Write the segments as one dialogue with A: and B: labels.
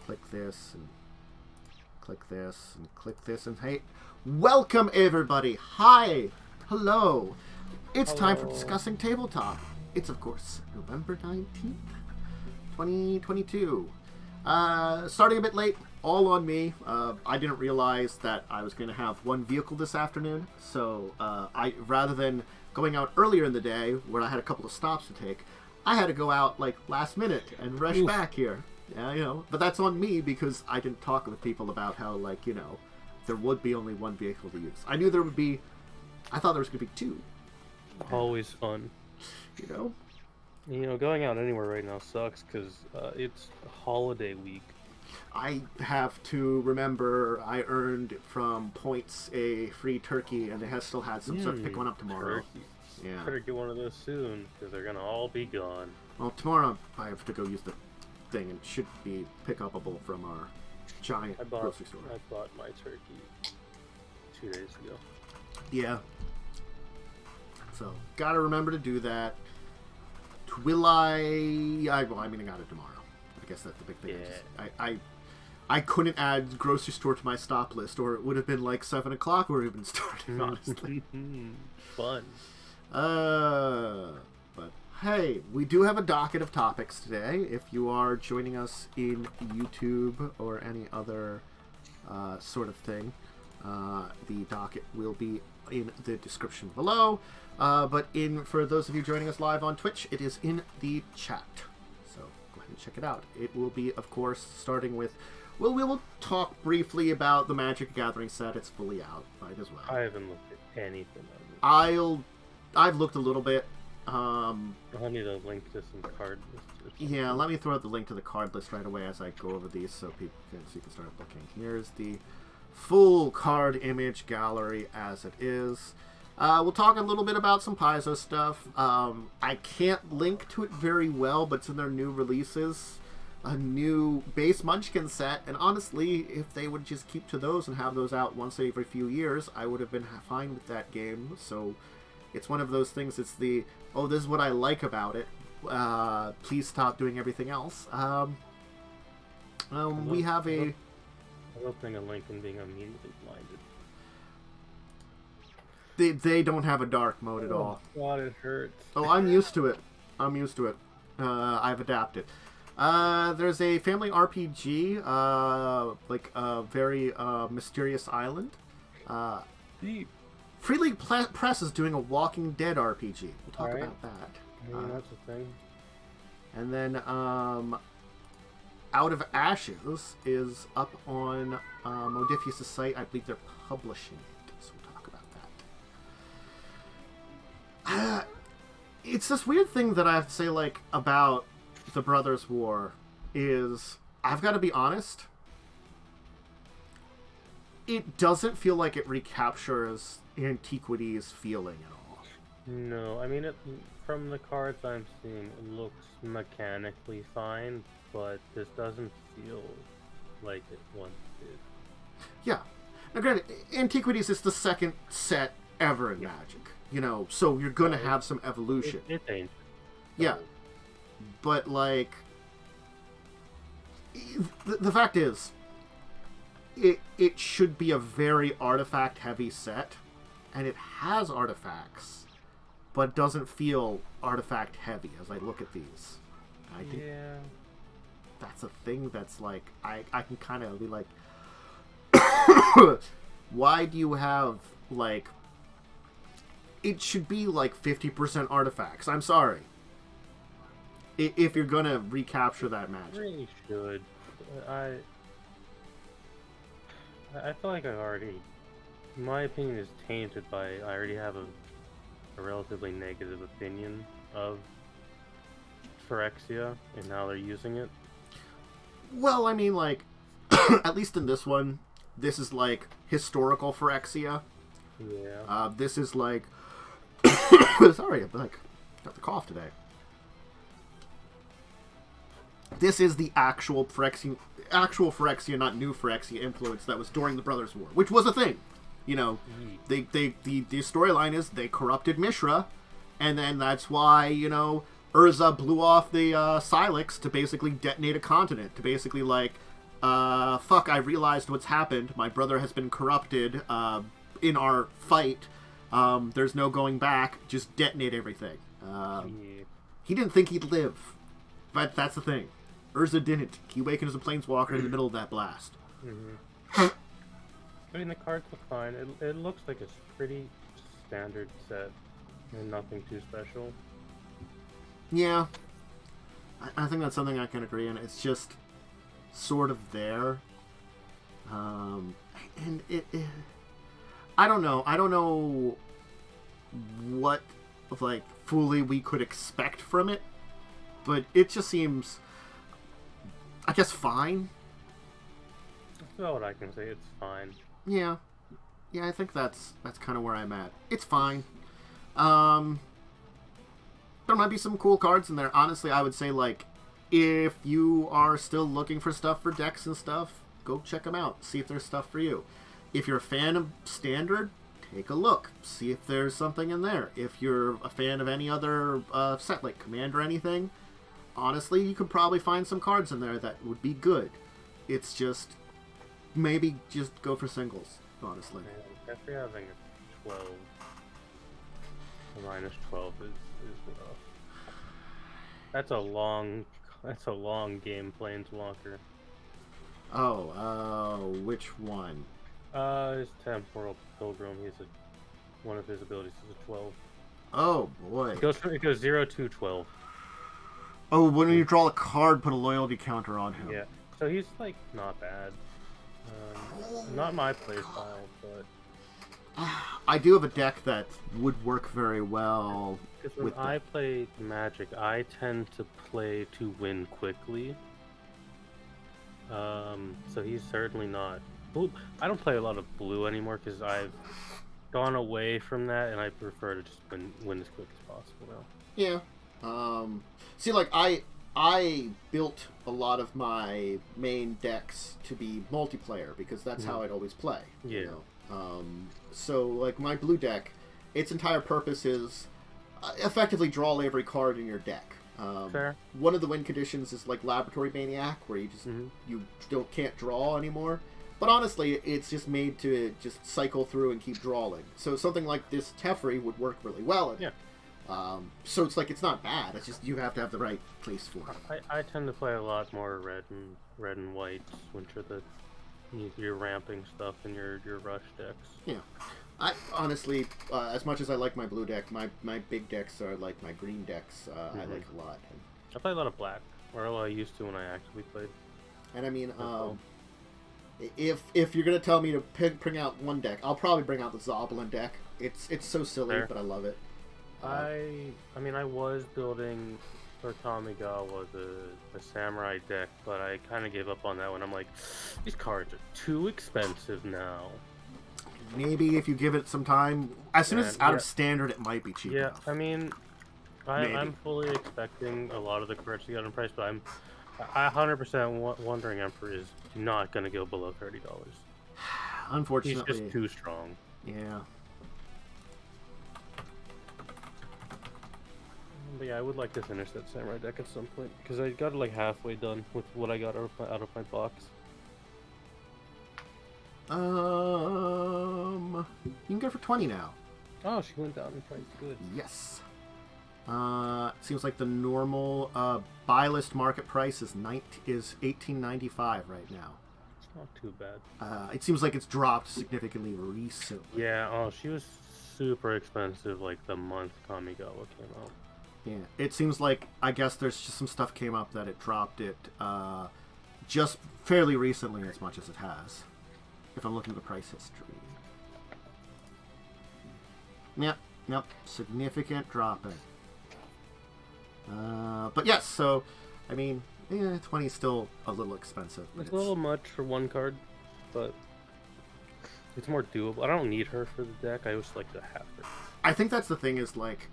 A: click this, and click this, and click this, and hey, welcome everybody! Hi! Hello! It's time for Discussing Tabletop. It's, of course, November 19th, 2022. Starting a bit late, all on me. I didn't realize that I was going to have one vehicle this afternoon, so rather than going out earlier in the day, where I had a couple of stops to take, I had to go out, like, last minute and rush back here. Yeah, you know, but that's on me because I didn't talk with people about how, like, you know, there would be only one vehicle to use. I knew there would be, I thought there was going to be two.
B: Always fun.
A: You know?
B: You know, going out anywhere right now sucks because it's holiday week.
A: I have to remember I earned from points a free turkey, and they still had some, so I have to pick one up tomorrow.
B: Turkey.
A: Yeah.
B: Better get one of those soon because they're going to all be gone.
A: Well, tomorrow I have to go use the thing, and it should be pick-upable from our giant grocery store.
B: I bought my turkey 2 days ago.
A: Yeah. So, gotta remember to do that. Will I well, I mean, I got it tomorrow. I guess that's the big thing.
B: Yeah.
A: I couldn't add grocery store to my stop list, or it would have been like 7 o'clock where we've been starting, honestly.
B: Fun.
A: But hey, we do have a docket of topics today. If you are joining us in YouTube or any other sort of thing, the docket will be in the description below. But for those of you joining us live on Twitch, it is in the chat. So go ahead and check it out. It will be, of course, starting with... Well, we will talk briefly about the Magic the Gathering set. It's fully out, right, as well.
B: I haven't looked at anything of it.
A: I've looked a little bit.
B: I'll need a link to some card lists.
A: Yeah, let me throw out the link to the card list right away as I go over these so you can start looking. Here's the full card image gallery as it is. We'll talk a little bit about some Paizo stuff. I can't link to it very well, but it's in their new releases. A new base Munchkin set, and honestly, if they would just keep to those and have those out once every few years, I would have been fine with that game. So it's one of those things, it's the, oh, this is what I like about it. Please stop doing everything else. We have a...
B: I'm opening a link and being immediately blinded.
A: They don't have a dark mode at all.
B: God, it hurts.
A: Oh, I'm used to it. I've adapted. There's a family RPG, like a very mysterious island.
B: Deep.
A: Free League Press is doing a Walking Dead RPG. We'll talk about that.
B: I mean, that's a thing.
A: And then Out of Ashes is up on Modifius' site. I believe they're publishing it, so we'll talk about that. It's this weird thing that I have to say, like, about the Brothers' War is, I've got to be honest, it doesn't feel like it recaptures Antiquity's feeling at all.
B: No, I mean, from the cards I'm seeing, it looks mechanically fine, but this doesn't feel like it once did.
A: Yeah. Now, granted, Antiquities is the second set ever in Magic, you know, so you're going to have some evolution.
B: It's ancient.
A: Yeah. But, like, the fact is, it should be a very artifact-heavy set, and it has artifacts, but doesn't feel artifact-heavy as I look at these. I think that's a thing that's, like, I can kind of be like, why do you have, like, it should be, like, 50% artifacts. I'm sorry. If you're gonna recapture that magic.
B: I really should. I feel like my opinion is tainted by, I already have a relatively negative opinion of Phyrexia and how they're using it.
A: Well, I mean, like, at least in this one, this is, like, historical Phyrexia.
B: Yeah.
A: This is, like, sorry, I've, like, got the cough today. This is the actual Phyrexia, not new Phyrexia influence that was during the Brothers' War, which was a thing. You know, the storyline is they corrupted Mishra, and then that's why, you know, Urza blew off the Silex to basically detonate a continent, to basically, like, fuck, I realized what's happened. My brother has been corrupted in our fight. There's no going back. Just detonate everything. He didn't think he'd live. But that's the thing. Urza didn't. He awakened as a planeswalker in the middle of that blast.
B: Mm-hmm. I mean, the cards look fine. It looks like a pretty standard set. And nothing too special.
A: Yeah. I think that's something I can agree on. It's just sort of there. And it I don't know. I don't know what, like, fully we could expect from it. But it just seems, I guess, fine.
B: That's about what I can say. It's fine.
A: Yeah. Yeah, I think that's kind of where I'm at. It's fine. There might be some cool cards in there. Honestly, I would say, like, if you are still looking for stuff for decks and stuff, go check them out. See if there's stuff for you. If you're a fan of Standard, take a look. See if there's something in there. If you're a fan of any other set, like Command or anything, honestly, you could probably find some cards in there that would be good. It's just, maybe just go for singles, honestly.
B: Yeah, after having a 12, a -12 is rough. That's a long game, Planeswalker.
A: Oh, which one?
B: His Temporal Pilgrim. One of his abilities is a 12.
A: Oh boy.
B: It goes 0 to 12.
A: Oh, when you draw a card, put a loyalty counter on him.
B: Yeah. So he's like not bad. Not my playstyle, but
A: I do have a deck that would work very well.
B: because when I play Magic, I tend to play to win quickly. So he's certainly not. Blue. I don't play a lot of blue anymore because I've gone away from that, and I prefer to just win as quick as possible now.
A: Yeah. See, like, I built a lot of my main decks to be multiplayer because that's how I'd always play.
B: Yeah.
A: You know? So, like, my blue deck, its entire purpose is effectively draw every card in your deck.
B: Fair.
A: One of the win conditions is like Laboratory Maniac, where you just you can't draw anymore. But honestly, it's just made to just cycle through and keep drawing. So something like this Teferi would work really well in it. So it's like, it's not bad. It's just you have to have the right place for it.
B: I tend to play a lot more red and white, which are your ramping stuff in your rush decks.
A: Yeah. I honestly, as much as I like my blue deck, my big decks are like my green decks. I like a lot.
B: I play a lot of black, or I used to when I actually played.
A: And I mean, if you're gonna tell me to bring out one deck, I'll probably bring out the Zoblin deck. It's so silly,
B: Fair.
A: but I love it.
B: I mean, I was building for Kamigawa the Samurai deck, but I kind of gave up on that one. I'm like, these cards are too expensive now.
A: Maybe if you give it some time, as soon as it's out of Standard, it might be cheap enough.
B: I mean, I'm fully expecting a lot of the cards to get on price, but I 100% Wandering Emperor is not going to go below $30.
A: Unfortunately.
B: He's just too strong.
A: Yeah.
B: But yeah, I would like to finish that Samurai deck at some point, because I got it like halfway done with what I got out of my box.
A: You can go for 20 now.
B: Oh, she went down in price. Good.
A: Yes. Seems like the normal buy list market price is $18.95 right now.
B: It's not too bad.
A: It seems like it's dropped significantly recently.
B: Yeah. Oh, she was super expensive like the month Kamigawa came out.
A: Yeah. It seems like, I guess there's just some stuff came up that it dropped it just fairly recently, as much as it has. If I'm looking at the price history. Yep. Significant dropping. But yes, so, I mean, 20 is still a little expensive.
B: It's a little much for one card, but it's more doable. I don't need her for the deck. I just like to have her.
A: I think that's the thing is, like,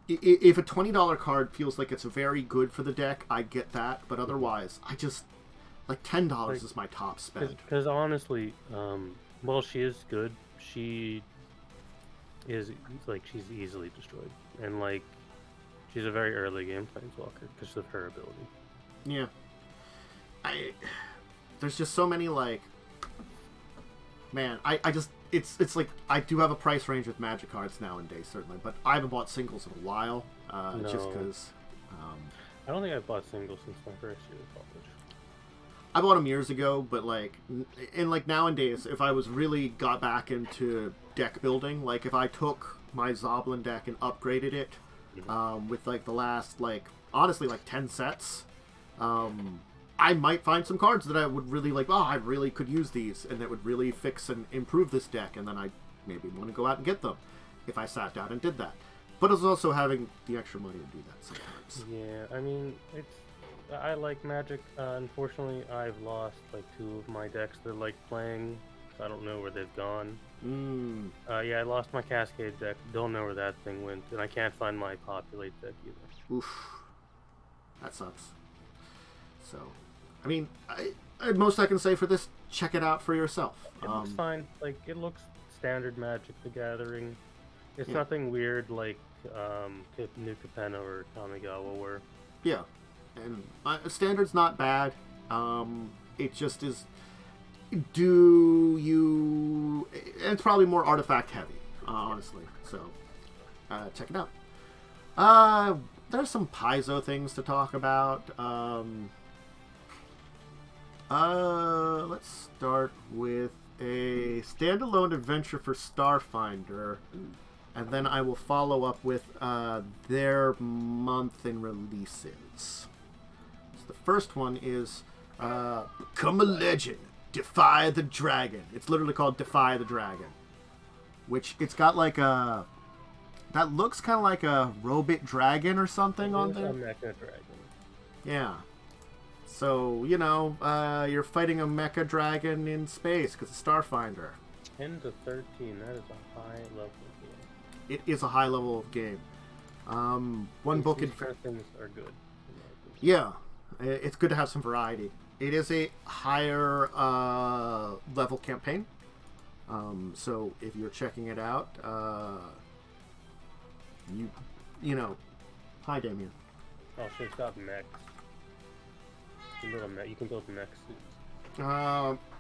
A: if a $20 card feels like it's very good for the deck, I get that. But otherwise, I just, like, $10 is my top spend.
B: Because honestly, well, she is good. She is, like, she's easily destroyed. And, like, she's a very early game Planeswalker because of her ability.
A: Yeah. there's just so many, like, man, I just, it's like, I do have a price range with Magic cards nowadays, certainly, but I haven't bought singles in a while,
B: No.
A: just because,
B: I don't think I've bought singles since my first year of college.
A: I bought them years ago, but, like, like, nowadays, if I was really got back into deck building, like, if I took my Zoblin deck and upgraded it, with, like, the last, like, honestly, like, 10 sets, I might find some cards that I would really like, oh, I really could use these, and that would really fix and improve this deck, and then I maybe want to go out and get them, if I sat down and did that. But it's also having the extra money to do that sometimes.
B: Yeah, I mean, I like Magic. Unfortunately, I've lost, like, 2 of my decks that I like playing. I don't know where they've gone. Yeah, I lost my Cascade deck. Don't know where that thing went. And I can't find my Populate deck either.
A: Oof. That sucks. So, I mean, most I can say for this, check it out for yourself.
B: It looks fine. Like, it looks standard Magic the Gathering. It's
A: Yeah.
B: nothing weird like New Capenna or Kamigawa were.
A: Yeah. And standard's not bad. It just is... it's probably more artifact heavy, honestly. So, check it out. There's some Paizo things to talk about. Let's start with a standalone adventure for Starfinder, and then I will follow up with their month in releases. So the first one is Become a Legend, Defy the Dragon. It's literally called Defy the Dragon, which it's got like a... That looks kind of like a robot dragon or something on there.
B: A mecha dragon.
A: Yeah. So, you know, you're fighting a mecha dragon in space because it's Starfinder.
B: 10 to 13, that is a high level game.
A: It is a high level of game. One book...
B: These kind of things are good.
A: Yeah. It's good to have some variety. It is a higher level campaign. So if you're checking it out, you know, hi Damien.
B: Oh, so it's got mechs. You can build mech suits.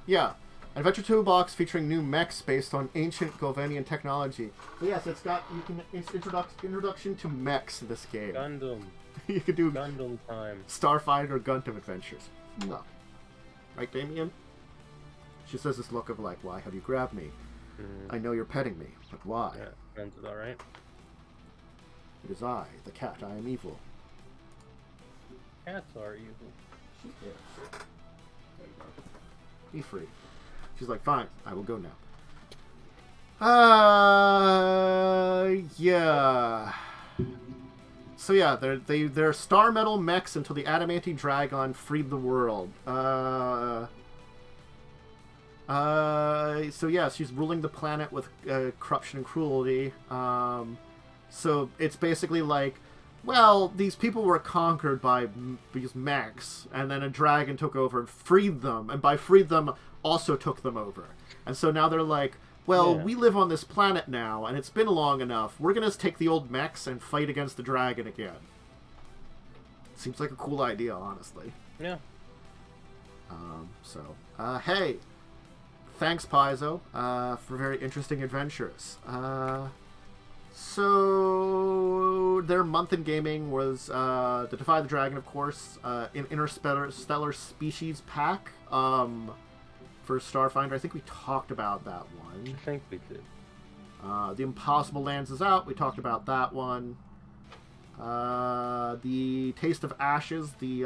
A: Yeah. Adventure Toolbox featuring new mechs based on ancient Govenian technology. But yes, it's got introduction to mechs in this game.
B: Gundam.
A: You could do
B: Gundam time.
A: Starfighter Gundam adventures. No. Right, Damien? She says this look of like, why have you grabbed me? I know you're petting me, but why?
B: Yeah, sounds alright.
A: It is I, the cat. I am evil.
B: Cats are evil.
A: She is. There you go. Be free. She's like, fine, I will go now. Yeah. So yeah, they're star metal mechs until the adamantine dragon freed the world. So yeah, she's ruling the planet with corruption and cruelty. So it's basically like, well, these people were conquered by these mechs, and then a dragon took over and freed them, and by freed them, also took them over. And so now they're like, well, we live on this planet now, and it's been long enough. We're going to take the old mechs and fight against the dragon again. Seems like a cool idea, honestly.
B: Yeah.
A: Hey, thanks, Paizo, for very interesting adventures. So their month in gaming was the Defy the Dragon, of course, an Interstellar Species pack for Starfinder. I think we talked about that one.
B: I think we did.
A: The Impossible Lands is out. We talked about that one. The Taste of Ashes, the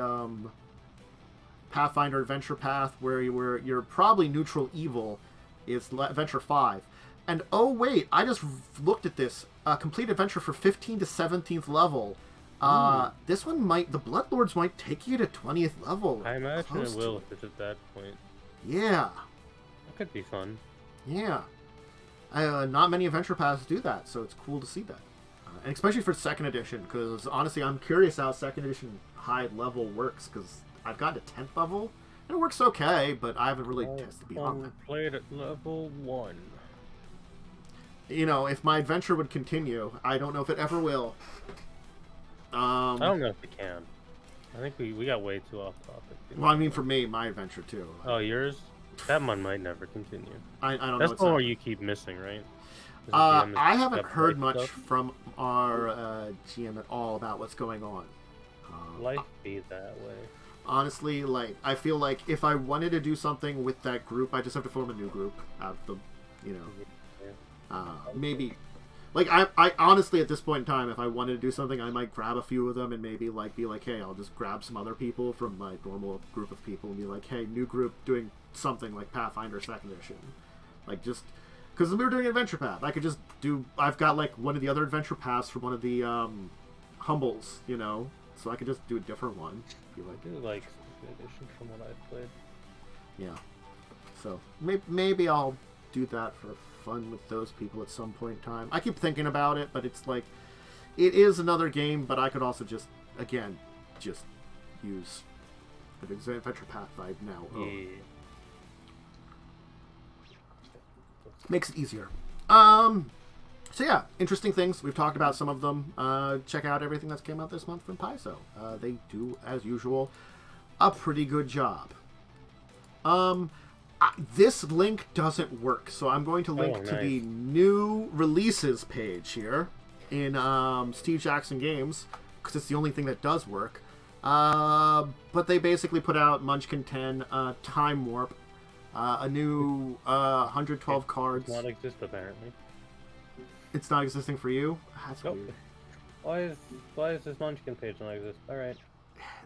A: Pathfinder Adventure Path, where you're probably neutral evil, is Adventure 5. And oh wait, I just looked at this. Complete adventure for 15 to 17th level. This one might... The Bloodlords might take you to 20th level.
B: I imagine it will if it's at that point.
A: Yeah.
B: That could be fun.
A: Yeah. Not many adventure paths do that, so it's cool to see that. And especially for 2nd edition, because honestly, I'm curious how 2nd edition high level works, because I've gotten to 10th level, and it works okay, but I haven't really tested beyond that.
B: Played at level 1.
A: You know, if my adventure would continue, I don't know if it ever will.
B: I don't know if it can. I think we got way too off topic.
A: Well, I mean, for me, my adventure too.
B: Oh, yours? That one might never continue.
A: I don't know.
B: That's the one where you keep missing, right?
A: I haven't heard much from our GM at all about what's going on.
B: Life be that way.
A: Honestly, like, I feel like if I wanted to do something with that group, I just have to form a new group out of the, maybe. Like, I honestly, at this point in time, if I wanted to do something, I might grab a few of them and maybe, like, be like, hey, I'll just grab some other people from my normal group of people and be like, hey, new group doing something like Pathfinder 2nd Edition. Like, just, because we were doing Adventure Path. I could just do, I've got, like, one of the other Adventure Paths from one of the, Humbles, so I could just do a different one. Be like,
B: I do like 2nd Edition from what I've played.
A: Yeah. So, maybe I'll do that for fun with those people at some point in time. I keep thinking about it, but it's like, it is another game, but I could also just use the Adventure Path I now own.
B: Yeah.
A: Makes it easier. So yeah, interesting things. We've talked about some of them. Check out everything that's came out this month from Paizo. They do, as usual, a pretty good job. This link doesn't work, so I'm going to link to the new releases page here in Steve Jackson Games, because it's the only thing that does work. But they basically put out Munchkin 10, Time Warp, a new 112 cards.
B: Does not exist, apparently.
A: It's not existing for you? That's weird.
B: Why is this Munchkin page not exist? Alright.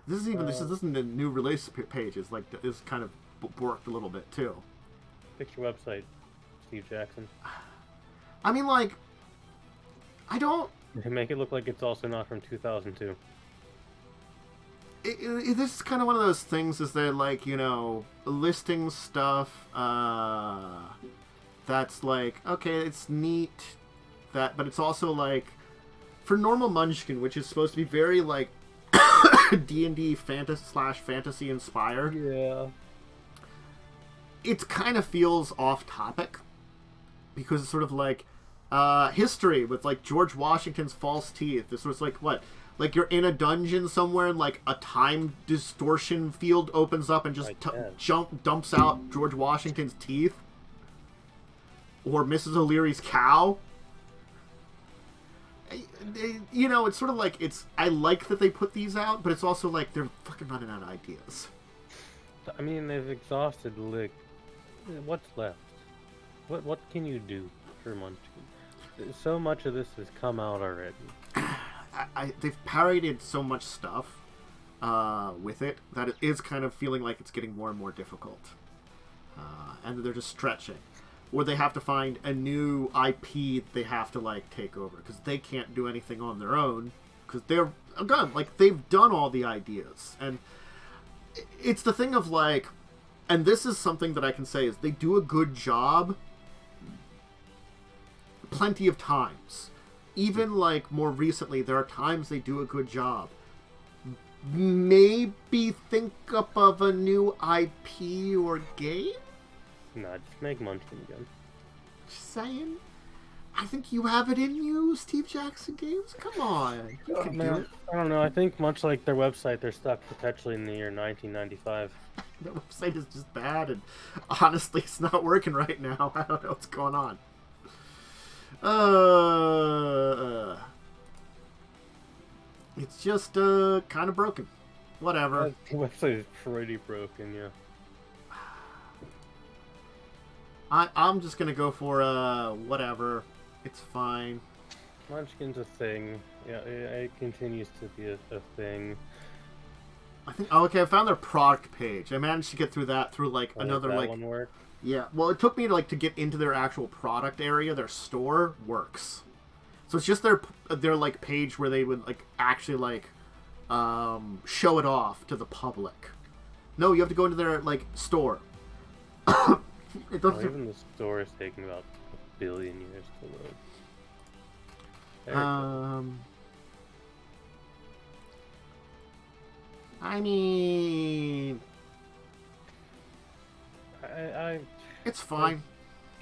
A: This isn't a new release page. It's like, it's kind of borked a little bit too.
B: Fix your website, Steve Jackson.
A: I mean, like, I don't...
B: Make it look like it's also not from 2002.
A: This is kind of one of those things, is that, like, listing stuff that's like, okay, it's neat, but it's also like, for normal Munchkin, which is supposed to be very, like, D&D fantasy inspired.
B: Yeah.
A: It kind of feels off topic, because it's sort of like history with, like, George Washington's false teeth. This was like, what? Like, you're in a dungeon somewhere and, like, a time distortion field opens up and just dumps out George Washington's teeth? Or Mrs. O'Leary's cow? It's sort of like, I like that they put these out, but it's also like, they're fucking running out of ideas.
B: I mean, they've exhausted, like, what's left? What can you do for Munchkin? So much of this has come out already.
A: They've parodied so much stuff with it that it is kind of feeling like it's getting more and more difficult. And they're just stretching. Or they have to find a new IP they have to, like, take over, because they can't do anything on their own, because they're, again, like, they've done all the ideas. And it's the thing of, like, and this is something that I can say, is they do a good job plenty of times. Even, like, more recently, there are times they do a good job. Maybe think up of a new IP or game?
B: Nah, just make Munchkin again.
A: Just saying. I think you have it in you, Steve Jackson Games. Come on. You can do it.
B: I don't know. I think much like their website, they're stuck perpetually in the year 1995.
A: Their website is just bad, and honestly, it's not working right now. I don't know what's going on. It's just kind of broken. Whatever.
B: The website is pretty broken, yeah.
A: I'm just gonna go for whatever. It's fine.
B: Munchkin's a thing. Yeah, it continues to be a thing.
A: I think. Oh, okay, I found their product page. I managed to get through that through like another
B: that
A: like.
B: One work?
A: Yeah. Well, it took me to get into their actual product area. Their store works. So it's just their like page where they would like actually like show it off to the public. No, you have to go into their like store. It doesn't.
B: Even the store is taking about 1 billion years to load.
A: I mean, it's fine.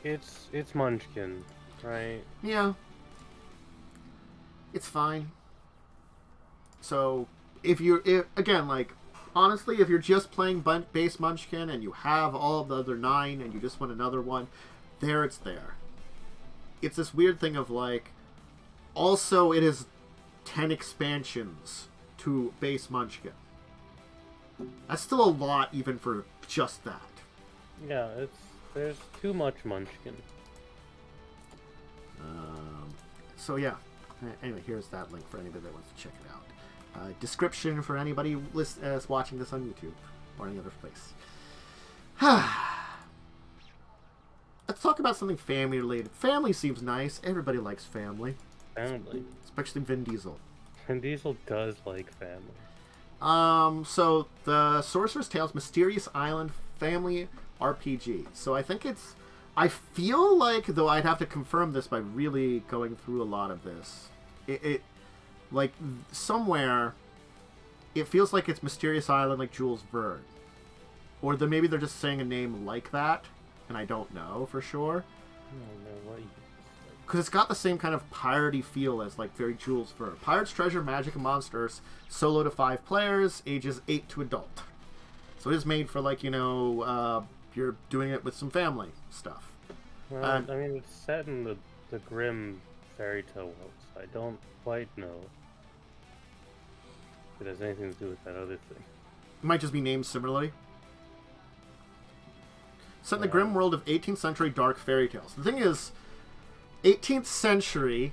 B: It's Munchkin, right?
A: Yeah. It's fine. So, again, like, honestly, if you're just playing base Munchkin and you have all the other 9 and you just want another one, it's there. It's this weird thing of, like, also it is 10 expansions to base Munchkin. That's still a lot even for just that.
B: Yeah, there's too much Munchkin.
A: So yeah. Anyway, here's that link for anybody that wants to check it out. Description for anybody watching this on YouTube or any other place. Let's talk about something family related. Family seems nice. Everybody likes family.
B: Family.
A: Especially Vin Diesel.
B: Vin Diesel does like family.
A: So the Sorcerer's Tales Mysterious Island Family RPG. So I feel like, though I'd have to confirm this by really going through a lot of this, it like, somewhere, it feels like it's Mysterious Island like Jules Verne. Or maybe they're just saying a name like that, and I don't know for sure.
B: I don't know what you...
A: Because it's got the same kind of piratey feel as, like, very Jules Verne. Pirates, Treasure, Magic, and Monsters, solo to 5 players, ages 8 to adult. So it is made for, like, you're doing it with some family stuff.
B: Well, I mean, it's set in the grim fairy tale world, so I don't quite know if it has anything to do with that other thing.
A: It might just be named similarly. Set in the grim world of 18th century dark fairy tales. The thing is, 18th century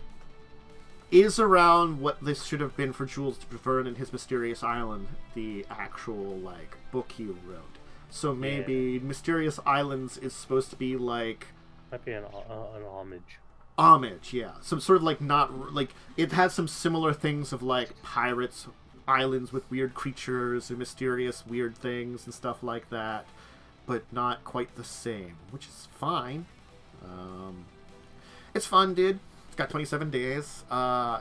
A: is around what this should have been for Jules Verne and his Mysterious Island, the actual, like, book he wrote. So maybe Mysterious Islands is supposed to be, like...
B: Might be an homage.
A: Homage, yeah. Some sort of, like, not... Like, it has some similar things of, like, pirates, islands with weird creatures and mysterious weird things and stuff like that, but not quite the same, which is fine. It's fun, dude. It's got 27 days.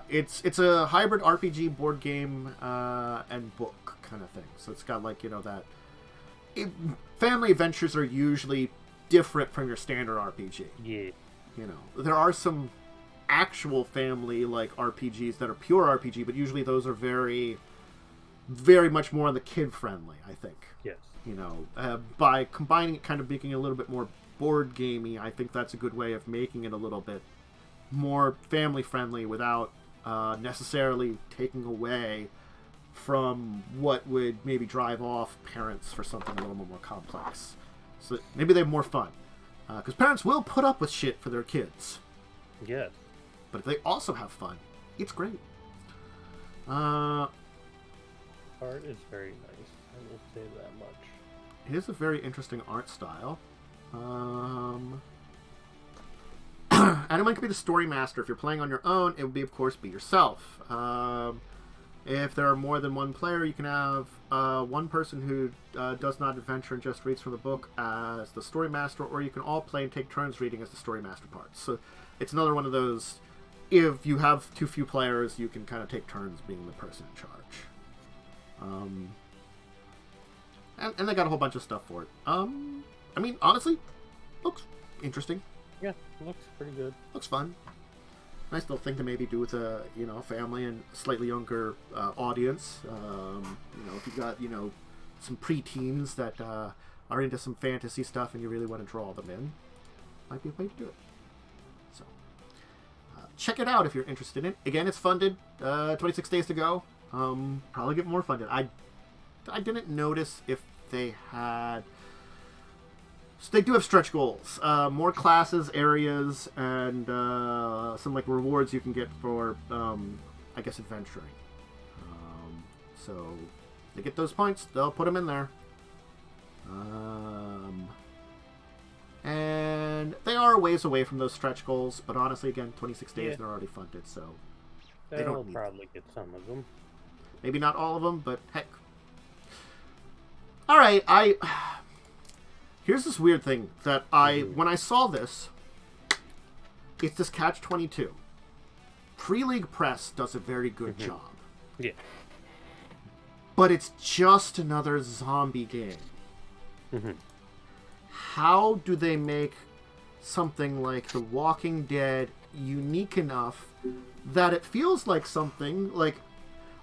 A: It's a hybrid RPG board game and book kind of thing. So it's got, like, that... family adventures are usually different from your standard RPG.
B: Yeah.
A: There are some actual family, like, RPGs that are pure RPG, but usually those are very, very much more on the kid-friendly, I think.
B: Yes.
A: By combining it, kind of making it a little bit more board gamey, I think that's a good way of making it a little bit more family friendly without necessarily taking away from what would maybe drive off parents for something a little more complex. So maybe they have more fun, because parents will put up with shit for their kids.
B: Yes.
A: But if they also have fun, it's great.
B: Art is very nice. I will say that much.
A: It is a very interesting art style. Anyone can be the story master. If you're playing on your own, it would be, of course, be yourself. If there are more than one player, you can have one person who does not adventure and just reads from the book as the story master, or you can all play and take turns reading as the story master parts. So it's another one of those, if you have too few players, you can kind of take turns being the person in charge. And they got a whole bunch of stuff for it. I mean, honestly, looks interesting.
B: Yeah, looks pretty good.
A: Looks fun. Nice little thing to maybe do with a family and slightly younger audience. If you got some preteens that are into some fantasy stuff and you really want to draw them in, might be a way to do it. So check it out if you're interested in it. Again, it's funded. 26 days to go. Probably get more funded. I didn't notice if they had. So they do have stretch goals, more classes, areas, and some, like, rewards you can get for, I guess, adventuring. So if they get those points, they'll put them in there. And they are a ways away from those stretch goals, but honestly, again, 26 days, they're already funded, so they don't need
B: probably get some of them.
A: Maybe not all of them, but heck. All right, here's this weird thing that when I saw this, it's this catch-22. Pre-League Press does a very good job.
B: Yeah.
A: But it's just another zombie game. How do they make something like The Walking Dead unique enough that it feels like something, like,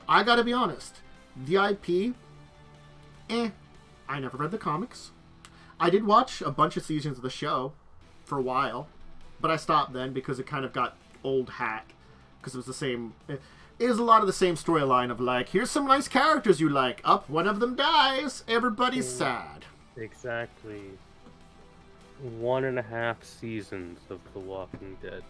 A: I gotta be honest, The IP, I never read the comics. I did watch a bunch of seasons of the show for a while, but I stopped then because it kind of got old hat. Because it was the same... It is a lot of the same storyline of, like, here's some nice characters you like. Up, one of them dies. Everybody's sad.
B: Exactly. 1.5 seasons of The Walking Dead.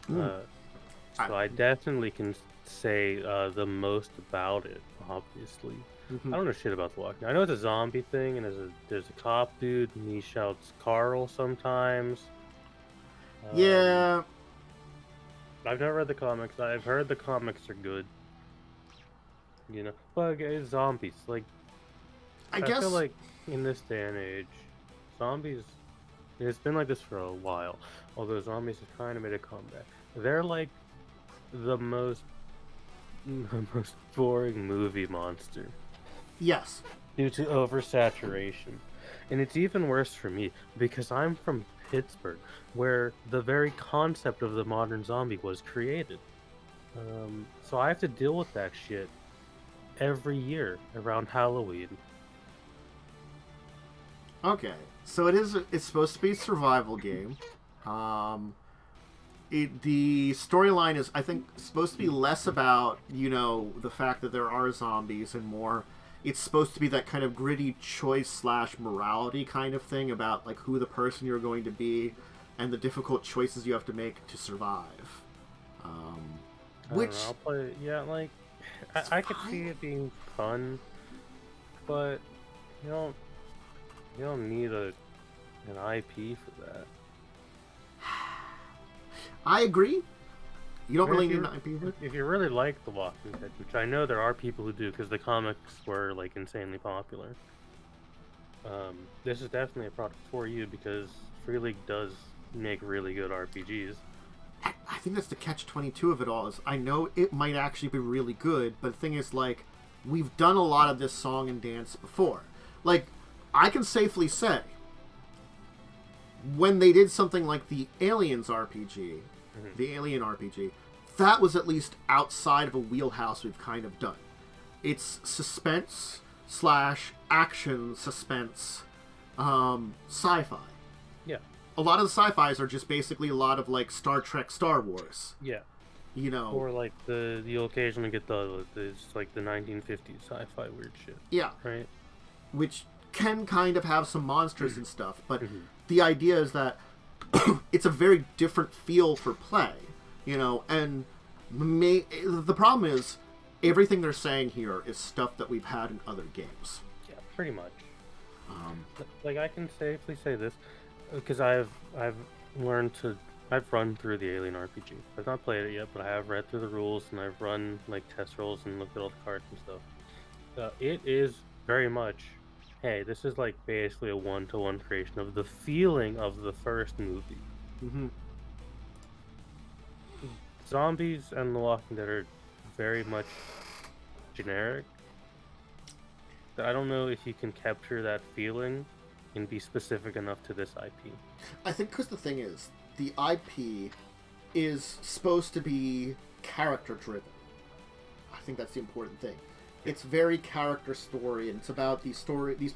B: So I definitely can say the most about it, obviously. I don't know shit about The Walking Dead. I know it's a zombie thing, and there's a cop dude, and he shouts Carl sometimes.
A: Yeah.
B: I've never read the comics. I've heard the comics are good. You know, but it's zombies. Like, I feel like in this day and age, zombies. It's been like this for a while. Although zombies have kind of made a comeback. They're like the most boring movie monster.
A: Yes.
B: Due to oversaturation. And it's even worse for me because I'm from Pittsburgh, where the very concept of the modern zombie was created. So I have to deal with that shit every year around Halloween.
A: Okay, so it's supposed to be a survival game. The storyline is, I think, supposed to be less about, you know, the fact that there are zombies and more it's supposed to be that kind of gritty choice / morality kind of thing about, like, who the person you're going to be and the difficult choices you have to make to survive.
B: I'll play, yeah, like, I could see it being fun, but you don't need an IP for that.
A: I agree. You don't really need an IP for it.
B: If you really like The Walking Dead, which I know there are people who do because the comics were, like, insanely popular, this is definitely a product for you because Free League does make really good RPGs.
A: I think that's the catch-22 of it all, is I know it might actually be really good, but the thing is, like, we've done a lot of this song and dance before. Like, I can safely say, when they did something like the Aliens RPG, the Alien RPG, that was at least outside of a wheelhouse we've kind of done. It's suspense / action suspense sci-fi.
B: Yeah.
A: A lot of the sci-fis are just basically a lot of, like, Star Trek, Star Wars.
B: Yeah.
A: You know.
B: Or, like, you'll occasionally get the 1950s sci-fi weird shit.
A: Yeah.
B: Right?
A: Which can kind of have some monsters and stuff, but the idea is that it's a very different feel for play, you know, and the problem is everything they're saying here is stuff that we've had in other games.
B: Yeah, pretty much. Like, I can safely say this, because I've run through the Alien RPG. I've not played it yet, but I have read through the rules, and I've run, like, test rolls and looked at all the cards and stuff. It is very much, hey, this is, like, basically a one-to-one creation of the feeling of the first movie. Zombies and The Walking Dead are very much generic. I don't know if you can capture that feeling and be specific enough to this IP.
A: I think because the thing is, the IP is supposed to be character-driven. I think that's the important thing. It's very character story, and it's about these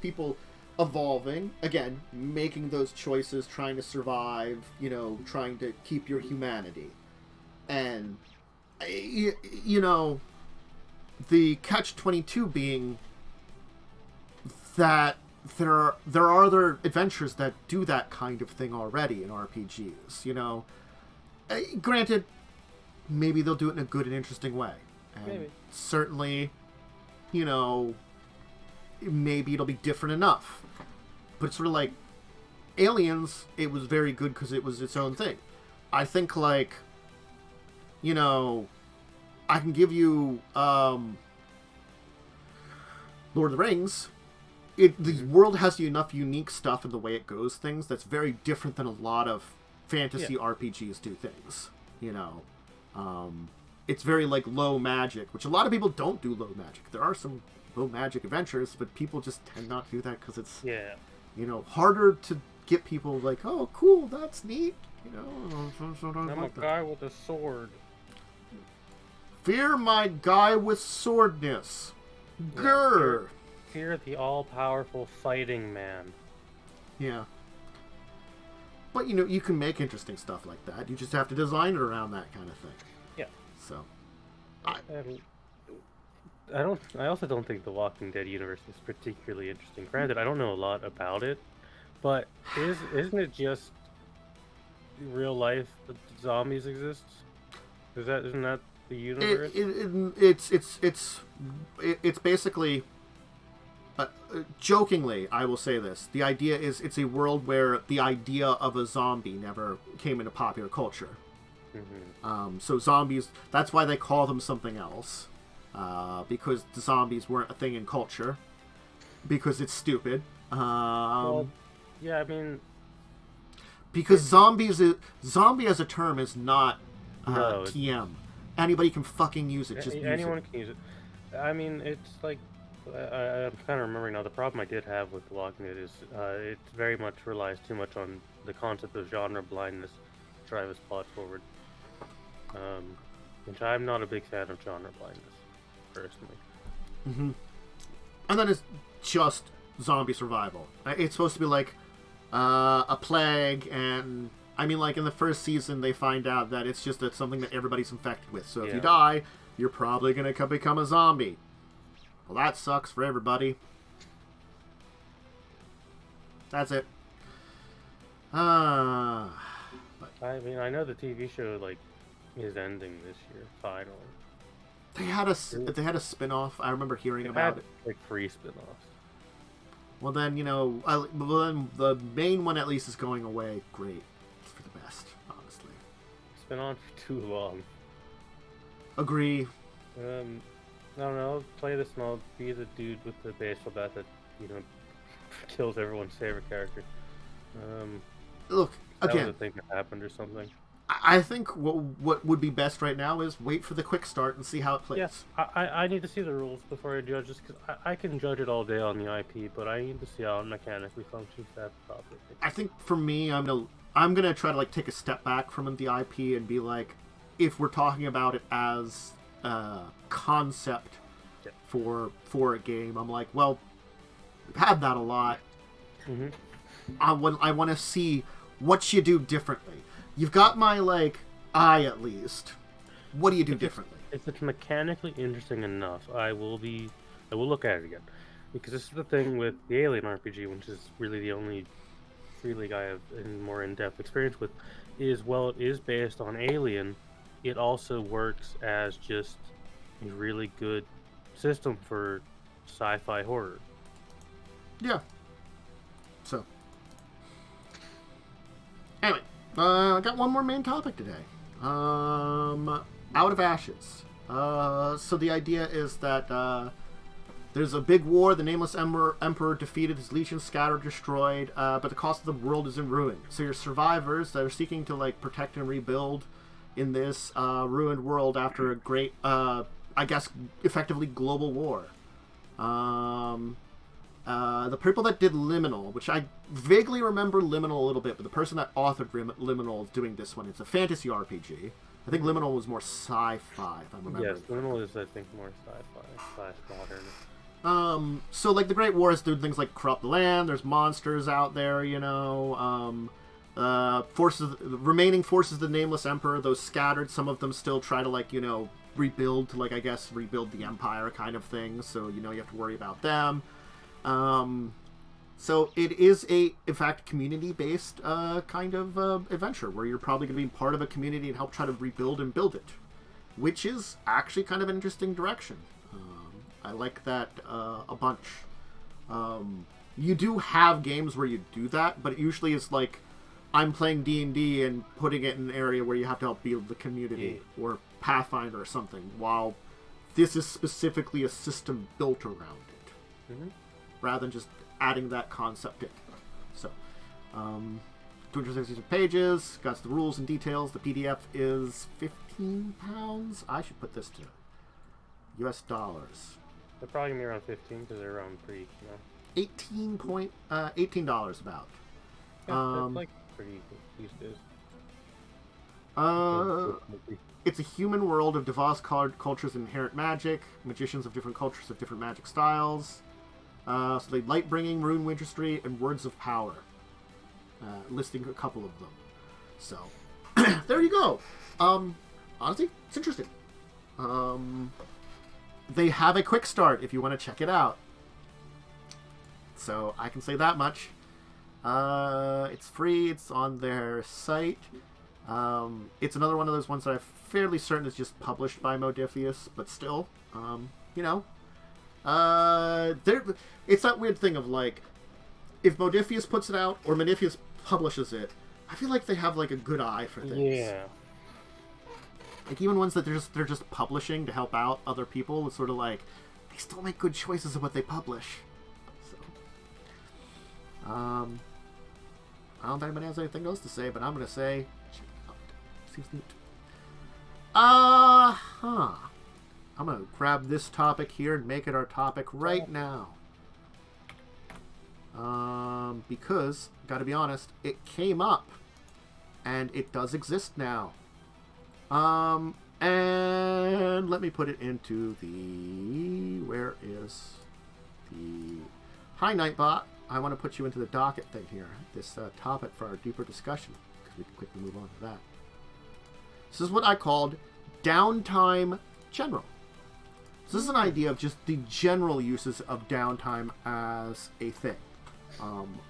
A: people evolving, again, making those choices, trying to survive, you know, trying to keep your humanity. And, you know, the catch-22 being that there are other adventures that do that kind of thing already in RPGs, you know. Granted, maybe they'll do it in a good and interesting way. And
B: maybe.
A: Certainly, you know, maybe it'll be different enough. But it's sort of like Aliens, it was very good because it was its own thing. I think, like, you know, I can give you Lord of the Rings. The world has enough unique stuff in the way it goes things that's very different than a lot of fantasy RPGs do things, you know. It's very, like, low magic, which a lot of people don't do low magic. There are some low magic adventures, but people just tend not to do that because it's, you know, harder to get people like, oh, cool, that's neat, you know.
B: I'm a guy with a sword.
A: Fear my guy with swordness. Grr!
B: Fear the all-powerful fighting man.
A: Yeah. But, you can make interesting stuff like that. You just have to design it around that kind of thing.
B: Yeah.
A: So.
B: I also don't think the Walking Dead universe is particularly interesting. Granted, I don't know a lot about it, but isn't it just real life that zombies exist? Isn't that the universe?
A: It's basically jokingly, I will say this. The idea is it's a world where the idea of a zombie never came into popular culture.
B: Mm-hmm.
A: So zombies, that's why they call them something else. Because the zombies weren't a thing in culture. Because it's stupid.
B: Well, yeah, I mean...
A: Because zombie as a term is not TM. Anybody can fucking use it. Just
B: anyone can use it. I mean, it's like... I'm kind of remembering now, the problem I did have with The Walking Dead is it very much relies too much on the concept of genre blindness to drive its plot forward. Which I'm not a big fan of genre blindness, personally.
A: Mm-hmm. And then it's just zombie survival. It's supposed to be like a plague, and I mean, like in the first season, they find out that it's just something that everybody's infected with. So if you die, you're probably going to become a zombie. Well, that sucks for everybody. That's it. But
B: I mean, I know the TV show is ending this year finally.
A: They had a spin-off. I remember hearing about it.
B: Like 3 spin-offs.
A: Well then, then the main one at least is going away. Great. It's for the best, honestly.
B: It's been on for too long.
A: Agree.
B: I don't know, play this and I'll be the dude with the baseball bat that, kills everyone's favorite character.
A: Look, again...
B: That was a thing that happened or something.
A: I think what would be best right now is wait for the quick start and see how it plays.
B: Yes, I need to see the rules before I judge this, because I can judge it all day on the IP, but I need to see how it mechanically functions that properly.
A: I think for me, I'm gonna try to take a step back from the IP and be like, if we're talking about it as concept for a game, I'm like, well, we've had that a lot.
B: Mm-hmm.
A: I want to see what you do differently. You've got my eye at least. What do you do differently?
B: If it's mechanically interesting enough, I will look at it again, because this is the thing with the Alien RPG, which is really the only Free League I have more in-depth experience with. It is based on Alien. It also works as just a really good system for sci-fi horror.
A: Yeah. So. Anyway, I got one more main topic today. Out of Ashes. So the idea is that there's a big war. The Nameless Emperor defeated, his legions scattered, destroyed, but the cost of the world is in ruin. So you're survivors that are seeking to protect and rebuild in this ruined world after a great, I guess, effectively global war. The people that did Liminal, which I vaguely remember Liminal a little bit, but the person that authored Liminal is doing this one. It's a fantasy RPG. I think Liminal was more sci-fi, if I'm remembering.
B: Yes, Liminal is, I think, more sci-fi / modern.
A: So the Great War is doing things like corrupt land. There's monsters out there, remaining forces of the Nameless Emperor, those scattered, some of them still try to rebuild to rebuild the empire kind of thing. So you have to worry about them. So it is in fact, community-based kind of adventure where you're probably going to be part of a community and help try to rebuild and build it, which is actually kind of an interesting direction. I like that a bunch. You do have games where you do that, but it usually is I'm playing D&D and putting it in an area where you have to help build the community, or Pathfinder or something, while this is specifically a system built around it.
B: Mm-hmm.
A: Rather than just adding that concept in. So, 266 pages, got the rules and details. The PDF is £15. I should put this to US dollars.
B: They're probably going to be around 15 because they're around pretty,
A: $18 about.
B: Yeah, that's pretty these days.
A: It's a human world of diverse cultures and inherent magic. Magicians of different cultures have different magic styles. So they light-bringing, rune wizardry, and words of power. Listing a couple of them. So, there you go. Honestly, it's interesting. They have a quick start if you want to check it out. So, I can say that much. It's free. It's on their site. It's another one of those ones that I'm fairly certain is just published by Modifius, but still, you know. It's that weird thing of, like, if Modifius puts it out, or Modifius publishes it, I feel like they have, like, a good eye for things.
B: Yeah.
A: Like, even ones that they're just publishing to help out other people, it's sort of like, they still make good choices of what they publish. So, I don't know if anybody has anything else to say, but I'm going to say, seems neat. I'm going to grab this topic here and make it our topic right now. Because, gotta be honest, it came up. And it does exist now. And let me put it into the... Where is the... Hi, Nightbot. I want to put you into the docket thing here. This topic for our deeper discussion. Because we can quickly move on to that. This is what I called Downtime General. So this is an idea of just the general uses of downtime as a thing.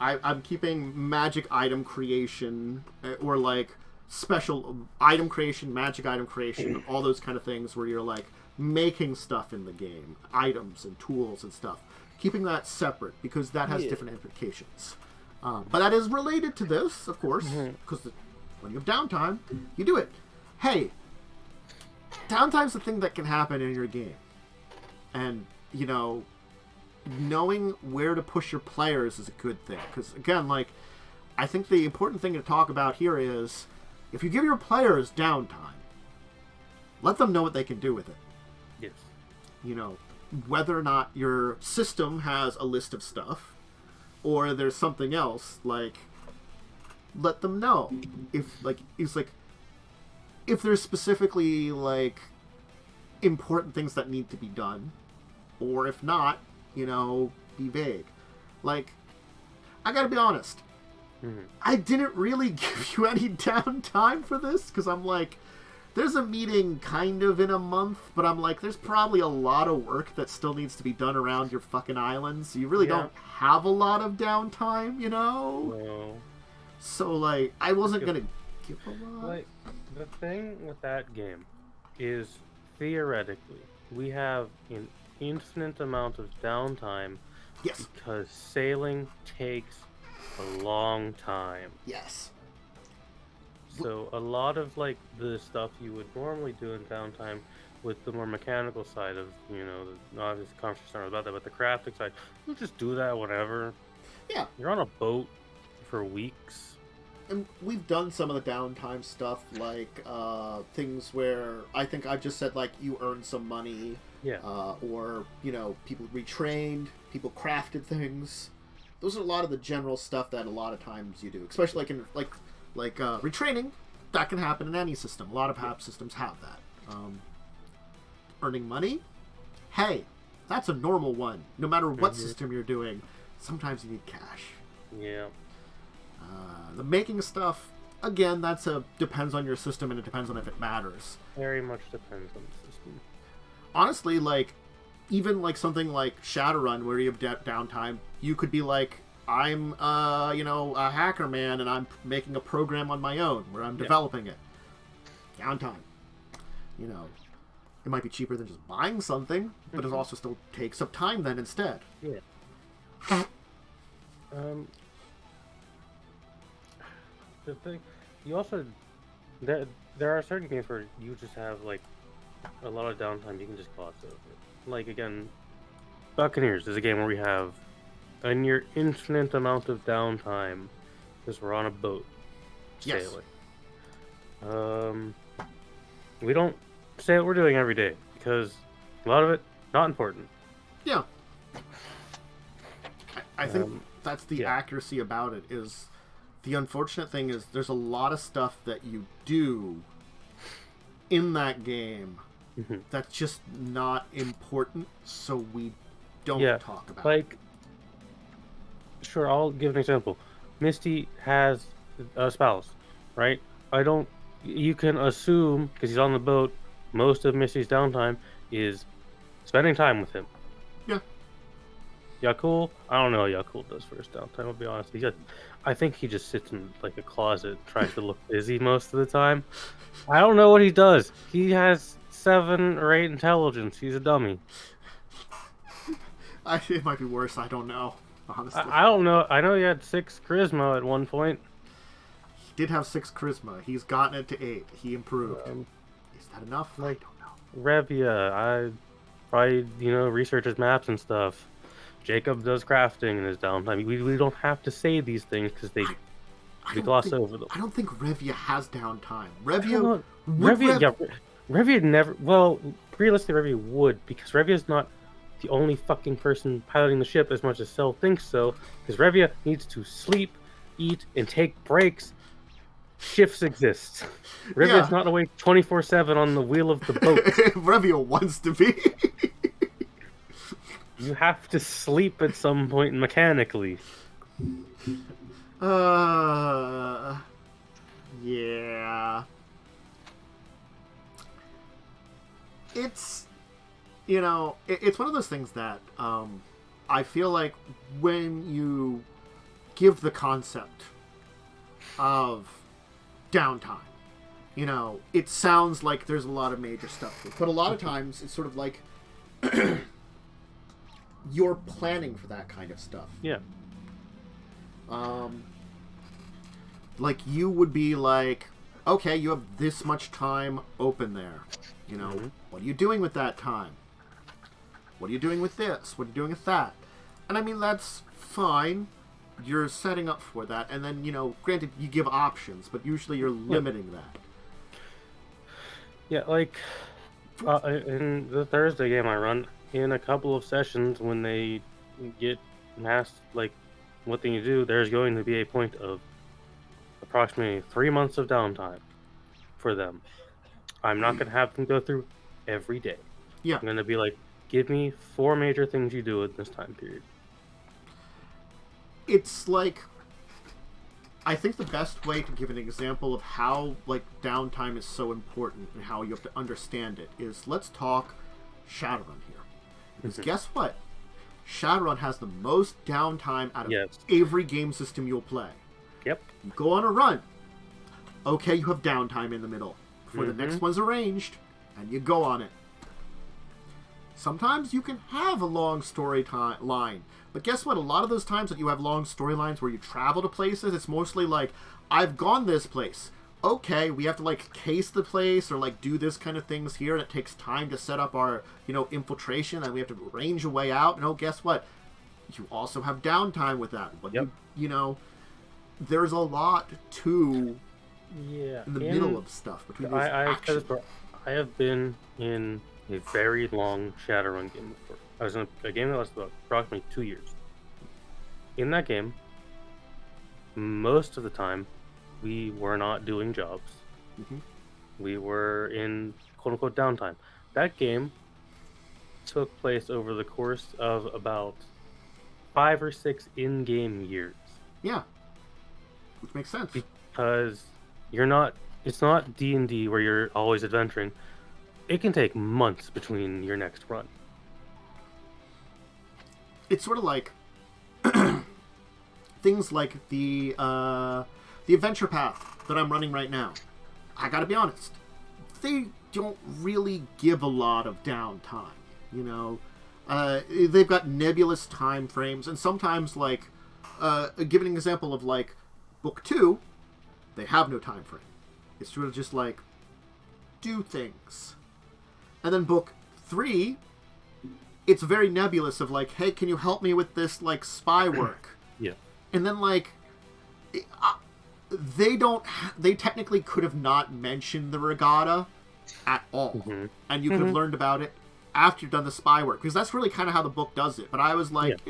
A: I'm keeping magic item creation, or like special item creation, magic item creation, all those kind of things where you're like making stuff in the game, items and tools and stuff. Keeping that separate because that has different implications. But that is related to this, of course, because when you have downtime, you do it. Hey, downtime's the thing that can happen in your game. And, you know, knowing where to push your players is a good thing. Because, again, like, I think the important thing to talk about here is if you give your players downtime, let them know what they can do with it.
B: Yes.
A: You know, whether or not your system has a list of stuff or there's something else, like, let them know. If, like, it's like, if there's specifically, like, important things that need to be done, or if not, you know, be vague. Like, I gotta be honest, I didn't really give you any downtime for this, because I'm like, there's a meeting kind of in a month, but I'm like, there's probably a lot of work that still needs to be done around your fucking island, so you really don't have a lot of downtime, you know?
B: No.
A: So, like, I wasn't gonna give a lot.
B: Like, the thing with that game is, theoretically, we have an infinite amount of downtime.
A: Yes.
B: Because sailing takes a long time.
A: Yes.
B: So a lot of, like, the stuff you would normally do in downtime with the more mechanical side of, you know, not this conversation about that, but the crafting side, you just do that whenever.
A: Yeah.
B: You're on a boat for weeks.
A: And we've done some of the downtime stuff, like things where I think I've just said, like, you earned some money.
B: Yeah.
A: Or, you know, people retrained, people crafted things. Those are a lot of the general stuff that a lot of times you do, especially like in retraining. That can happen in any system. A lot of HAP systems have that. Earning money, hey, that's a normal one. No matter what system you're doing, sometimes you need cash.
B: Yeah.
A: The making stuff, again, depends on your system, and it depends on if it matters.
B: Very much depends on the system.
A: Honestly, like, even like something like Shadowrun, where you have downtime, you could be like, I'm, you know, a hacker man, and I'm making a program on my own where I'm developing it. Downtime. You know, it might be cheaper than just buying something, but it also still takes up time then instead.
B: Yeah. The thing, you also, there are certain games where you just have, like, a lot of downtime you can just gloss over. Like, again, Buccaneers is a game where we have a near infinite amount of downtime because we're on a boat sailing. We don't say what we're doing every day because a lot of it not important.
A: Yeah. I think that's the accuracy about it. Is the unfortunate thing is there's a lot of stuff that you do in that game
B: Mm-hmm.
A: that's just not important, so we don't talk about it.
B: Like, sure, I'll give an example. Misty has a spouse, right? You can assume, because he's on the boat, most of Misty's downtime is spending time with him.
A: Yeah.
B: Yakul, I don't know what Yakul does for his downtime, I'll be honest. I think he just sits in like a closet, tries to look busy most of the time. I don't know what he does. He has 7 or 8 intelligence. He's a dummy.
A: It might be worse. I don't know, honestly.
B: I don't know. I know he had 6 charisma at one point.
A: He did have 6 charisma. He's gotten it to 8. He improved. Is that enough? I don't know.
B: Revia, I probably, researches maps and stuff. Jacob does crafting in his downtime. We don't have to say these things because they gloss over them.
A: I don't think Revia has downtime.
B: Revia never... Well, realistically, Revia would, because Revia's not the only fucking person piloting the ship as much as Cell thinks so, because Revia needs to sleep, eat, and take breaks. Shifts exist. Revia's not awake 24/7 on the wheel of the boat.
A: Revia wants to be.
B: You have to sleep at some point mechanically.
A: Yeah. It's, it's one of those things that I feel like when you give the concept of downtime, it sounds like there's a lot of major stuff to it. But a lot of times it's sort of like you're planning for that kind of stuff.
B: Yeah.
A: Like you would be like, okay, you have this much time open there. What are you doing with that time? What are you doing with this? What are you doing with that? And I mean, that's fine. You're setting up for that. And then, granted, you give options, but usually you're limiting that.
B: Yeah, like, in the Thursday game I run, in a couple of sessions when they get asked, like, what thing you do, there's going to be a point of approximately 3 months of downtime for them. I'm not going to have them go through every day.
A: Yeah.
B: I'm going to be like, give me 4 major things you do in this time period.
A: It's like, I think the best way to give an example of how, like, downtime is so important and how you have to understand it is, let's talk Shadowrun here. Because guess what? Shadowrun has the most downtime out of every game system you'll play.
B: Yep.
A: You go on a run. Okay, you have downtime in the middle before the next one's arranged, and you go on it. Sometimes you can have a long story line, but guess what? A lot of those times that you have long storylines where you travel to places, it's mostly like, I've gone this place. Okay, we have to, like, case the place or, like, do this kind of things here, and it takes time to set up our, infiltration, and we have to arrange a way out. No, guess what? You also have downtime with that. But there's a lot to in the middle of stuff between these actions.
B: I have been in a very long Shadowrun game before. I was in a game that lasted about approximately 2 years. In that game, most of the time, we were not doing jobs. We were in quote-unquote downtime. That game took place over the course of about 5 or 6 in-game years.
A: Yeah. Which makes sense.
B: Because it's not D&D where you're always adventuring. It can take months between your next run.
A: It's sort of like things like the adventure path that I'm running right now. I gotta be honest, they don't really give a lot of downtime. They've got nebulous time frames, and sometimes, like, give an example of, like, book 2, they have no time frame. It's sort of just like, do things. And then book 3, it's very nebulous of like, hey, can you help me with this, like, spy work?
B: Yeah.
A: And then, like, they technically could have not mentioned the regatta at all. And you could have learned about it after you've done the spy work, because that's really kind of how the book does it. But I was like,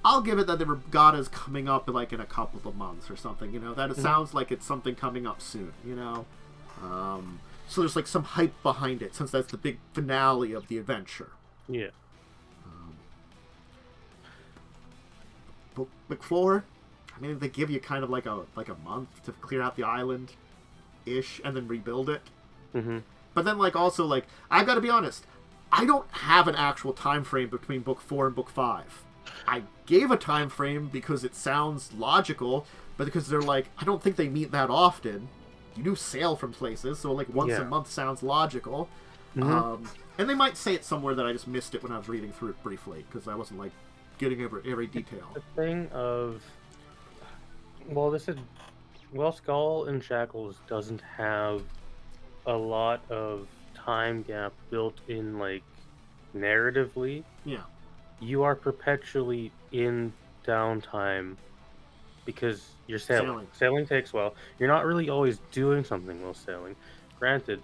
A: I'll give it that the regatta is coming up like in a couple of months or something, that it sounds like it's something coming up soon, So there's like some hype behind it, since that's the big finale of the adventure.
B: Yeah.
A: Book 4, I mean, they give you kind of like a month to clear out the island, ish, and then rebuild it.
B: Mm-hmm.
A: But then, like, also, like, I've got to be honest, I don't have an actual time frame between book 4 and book 5. I gave a time frame because it sounds logical, but because they're like, I don't think they meet that often. You do sail from places, so like once a month sounds logical.
B: Mm-hmm.
A: And they might say it somewhere that I just missed it when I was reading through it briefly, because I wasn't like getting over every detail.
B: The thing of, Skull and Shackles doesn't have a lot of time gap built in, like, narratively.
A: Yeah.
B: You are perpetually in downtime because you're sailing. Sailing takes a while. You're not really always doing something while sailing. Granted,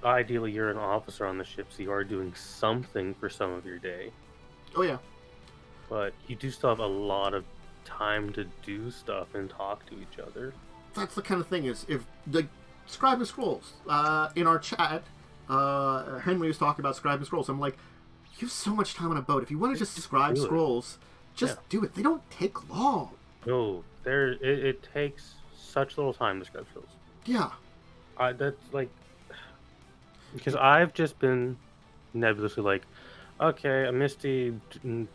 B: ideally you're an officer on the ship, so you are doing something for some of your day.
A: Oh, yeah.
B: But you do still have a lot of time to do stuff and talk to each other.
A: That's the kind of thing is, if the Scribe and Scrolls, in our chat, Henry was talking about Scribe and Scrolls. I'm like, you have so much time on a boat. If you want to just scribe scrolls, just do it. They don't take long.
B: No, it takes such little time to scribe scrolls.
A: Yeah.
B: That's like, because I've just been nebulously like, okay, Misty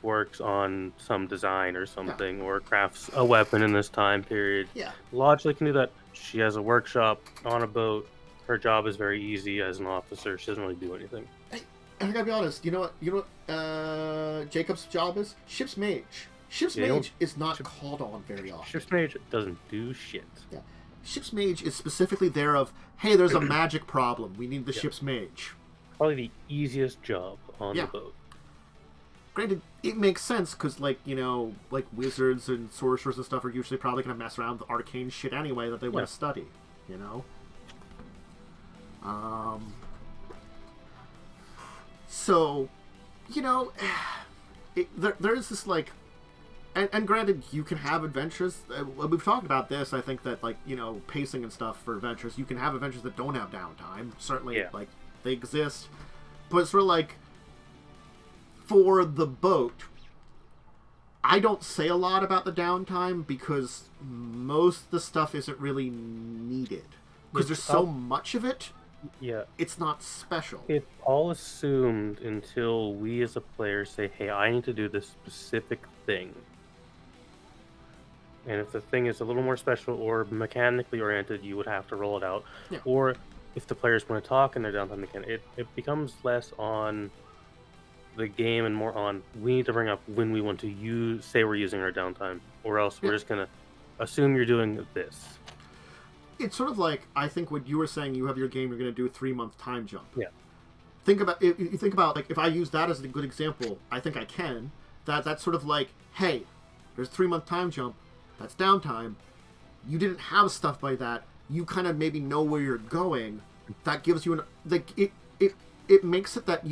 B: works on some design or something, or crafts a weapon in this time period.
A: Yeah.
B: Logically can do that. She has a workshop on a boat. Her job is very easy as an officer. She doesn't really do anything.
A: And I gotta be honest, you know what Jacob's job is? Ship's mage. Ship's mage is not called on very often.
B: Ship's mage doesn't do shit.
A: Yeah. Ship's mage is specifically there of, hey, there's a magic problem. We need the ship's mage.
B: Probably the easiest job on the boat.
A: Granted, it makes sense because, like, like wizards and sorcerers and stuff are usually probably going to mess around with arcane shit anyway that they want to study, So, there's this, like... And granted, you can have adventures... we've talked about this, I think that, like, pacing and stuff for adventures. You can have adventures that don't have downtime. Certainly, like, they exist. But it's sort of like... For the boat, I don't say a lot about the downtime because most of the stuff isn't really needed. Because there's so much of it...
B: Yeah.
A: It's not special.
B: It's all assumed until we as a player say, hey, I need to do this specific thing. And if the thing is a little more special or mechanically oriented, you would have to roll it out. Yeah. Or if the players want to talk in their downtime mechanic, it becomes less on the game and more on, we need to bring up when we want to say we're using our downtime, or else we're just going to assume you're doing this.
A: It's sort of like, I think what you were saying, you have your game, you're going to do a 3-month time jump.
B: Yeah.
A: You think about, like, if I use that as a good example, I think I can, that's sort of like, hey, there's a 3-month time jump, that's downtime, you didn't have stuff by that, you kind of maybe know where you're going, that gives you it makes it that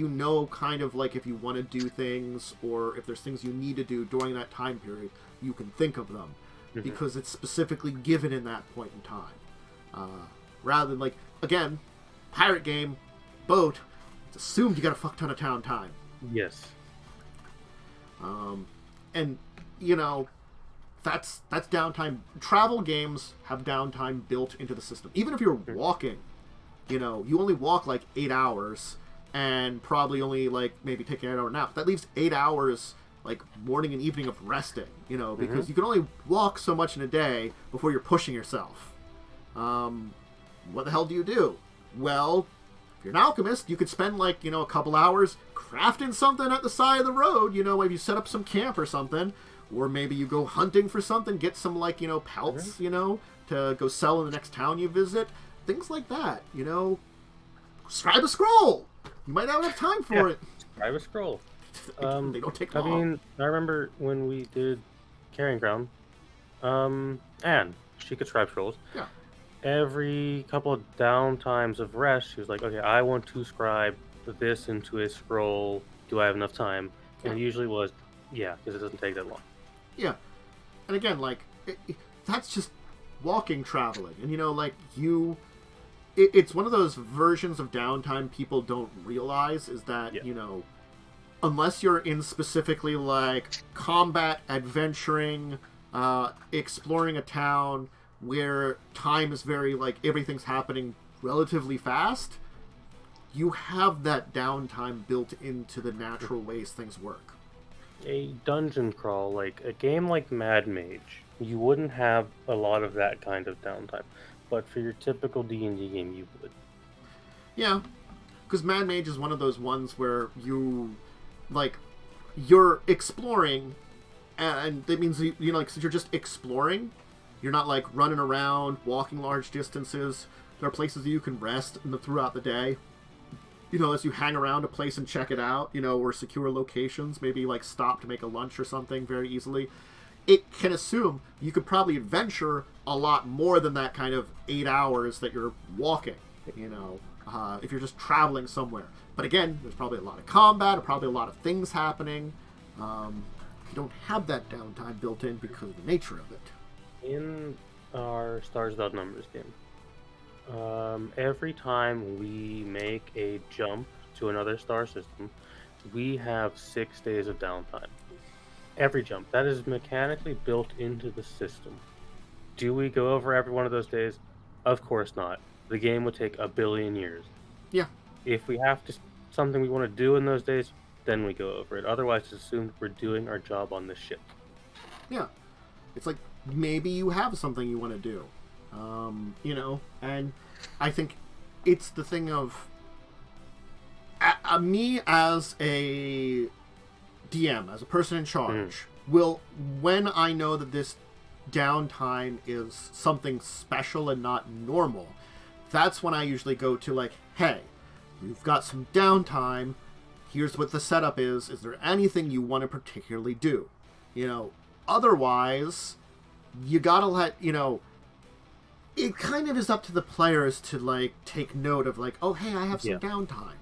A: kind of like if you want to do things, or if there's things you need to do during that time period, you can think of them, because it's specifically given in that point in time. Rather than, like, again, pirate game, boat, it's assumed you got a fuck ton of town time.
B: Yes.
A: And, that's downtime. Travel games have downtime built into the system. Even if you're walking, you only walk, like, 8 hours, and probably only, like, maybe take an 8-hour nap. That leaves 8 hours, like, morning and evening of resting, because you can only walk so much in a day before you're pushing yourself. What the hell do you do? Well, if you're an alchemist, you could spend, like, a couple hours crafting something at the side of the road, maybe you set up some camp or something, or maybe you go hunting for something, get some, like, pelts, to go sell in the next town you visit, things like that, Scribe a scroll! You might not have time for it.
B: Scribe a scroll.
A: They don't take long.
B: I remember when we did Carrying Ground, Anne, she could scribe scrolls.
A: Yeah.
B: Every couple of downtimes of rest, she was like, okay, I want to scribe this into a scroll. Do I have enough time? And it usually was, because it doesn't take that long.
A: Yeah. And again, like, that's just walking, traveling. And, like, it's one of those versions of downtime people don't realize is that, unless you're in specifically like combat, adventuring, exploring a town where time is very like everything's happening relatively fast, you have that downtime built into the natural ways things work.
B: A dungeon crawl, like a game like Mad Mage, you wouldn't have a lot of that kind of downtime. But for your typical D&D game, you would.
A: Yeah, because Mad Mage is one of those ones where you're exploring, and that means since you're just exploring, you're not like running around, walking large distances. There are places that you can rest throughout the day. As you hang around a place and check it out, or secure locations, maybe like stop to make a lunch or something very easily. It can assume you could probably adventure a lot more than that kind of 8 hours that you're walking, if you're just traveling somewhere. But again, there's probably a lot of combat, or probably a lot of things happening. You don't have that downtime built in because of the nature of it.
B: In our Stars Without Numbers game, every time we make a jump to another star system, we have 6 days of downtime. Every jump. That is mechanically built into the system. Do we go over every one of those days? Of course not. The game would take a billion years.
A: Yeah.
B: If we have something we want to do in those days, then we go over it. Otherwise, it's assumed we're doing our job on the ship.
A: Yeah. It's like maybe you have something you want to do. And I think it's the thing of me as a DM, as a person in charge, will, when I know that this downtime is something special and not normal, that's when I usually go to like, hey, you've got some downtime, here's what the setup is there anything you want to particularly do? Otherwise, you gotta let, it kind of is up to the players to like take note of like, oh, hey, I have some downtime.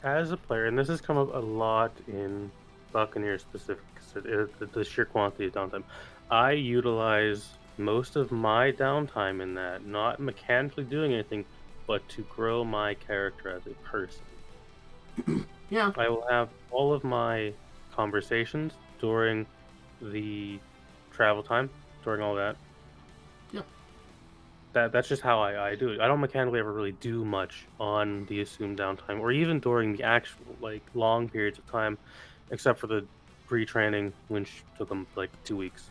B: As a player, and this has come up a lot in Buccaneer specific, the sheer quantity of downtime, I utilize most of my downtime in that, not mechanically doing anything, but to grow my character as a person.
A: Yeah.
B: I will have all of my conversations during the travel time, during all that.
A: Yeah.
B: That's just how I do it. I don't mechanically ever really do much on the assumed downtime, or even during the actual like long periods of time, except for the pre-training, which took them like 2 weeks.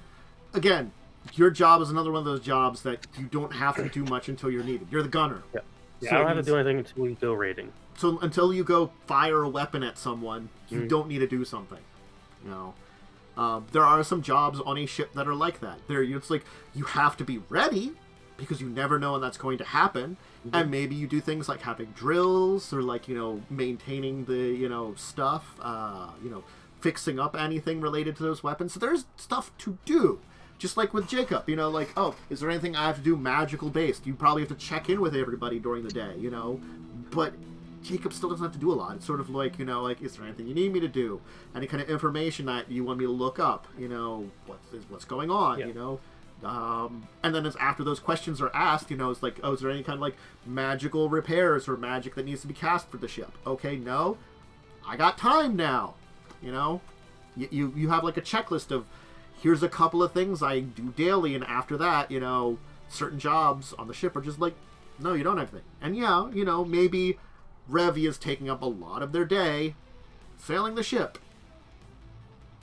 A: Again, your job is another one of those jobs that you don't have to do much until you're needed. You're the gunner.
B: Yeah.
A: So
B: I don't have to do anything until we go raiding.
A: So until you go fire a weapon at someone, you don't need to do something. There are some jobs on a ship that are like that. It's like you have to be ready because you never know when that's going to happen. And maybe you do things like having drills or like, maintaining the, stuff, fixing up anything related to those weapons. So there's stuff to do. Just like with Jacob, like, oh, is there anything I have to do magical based? You probably have to check in with everybody during the day, But Jacob still doesn't have to do a lot. It's sort of like, is there anything you need me to do? Any kind of information that you want me to look up? What's going on? And then after those questions are asked, it's like, oh, is there any kind of like magical repairs or magic that needs to be cast for the ship? Okay, no, I got time now. You have like a checklist of here's a couple of things I do daily, and after that, certain jobs on the ship are just like, no, you don't have anything. And maybe Revy is taking up a lot of their day sailing the ship.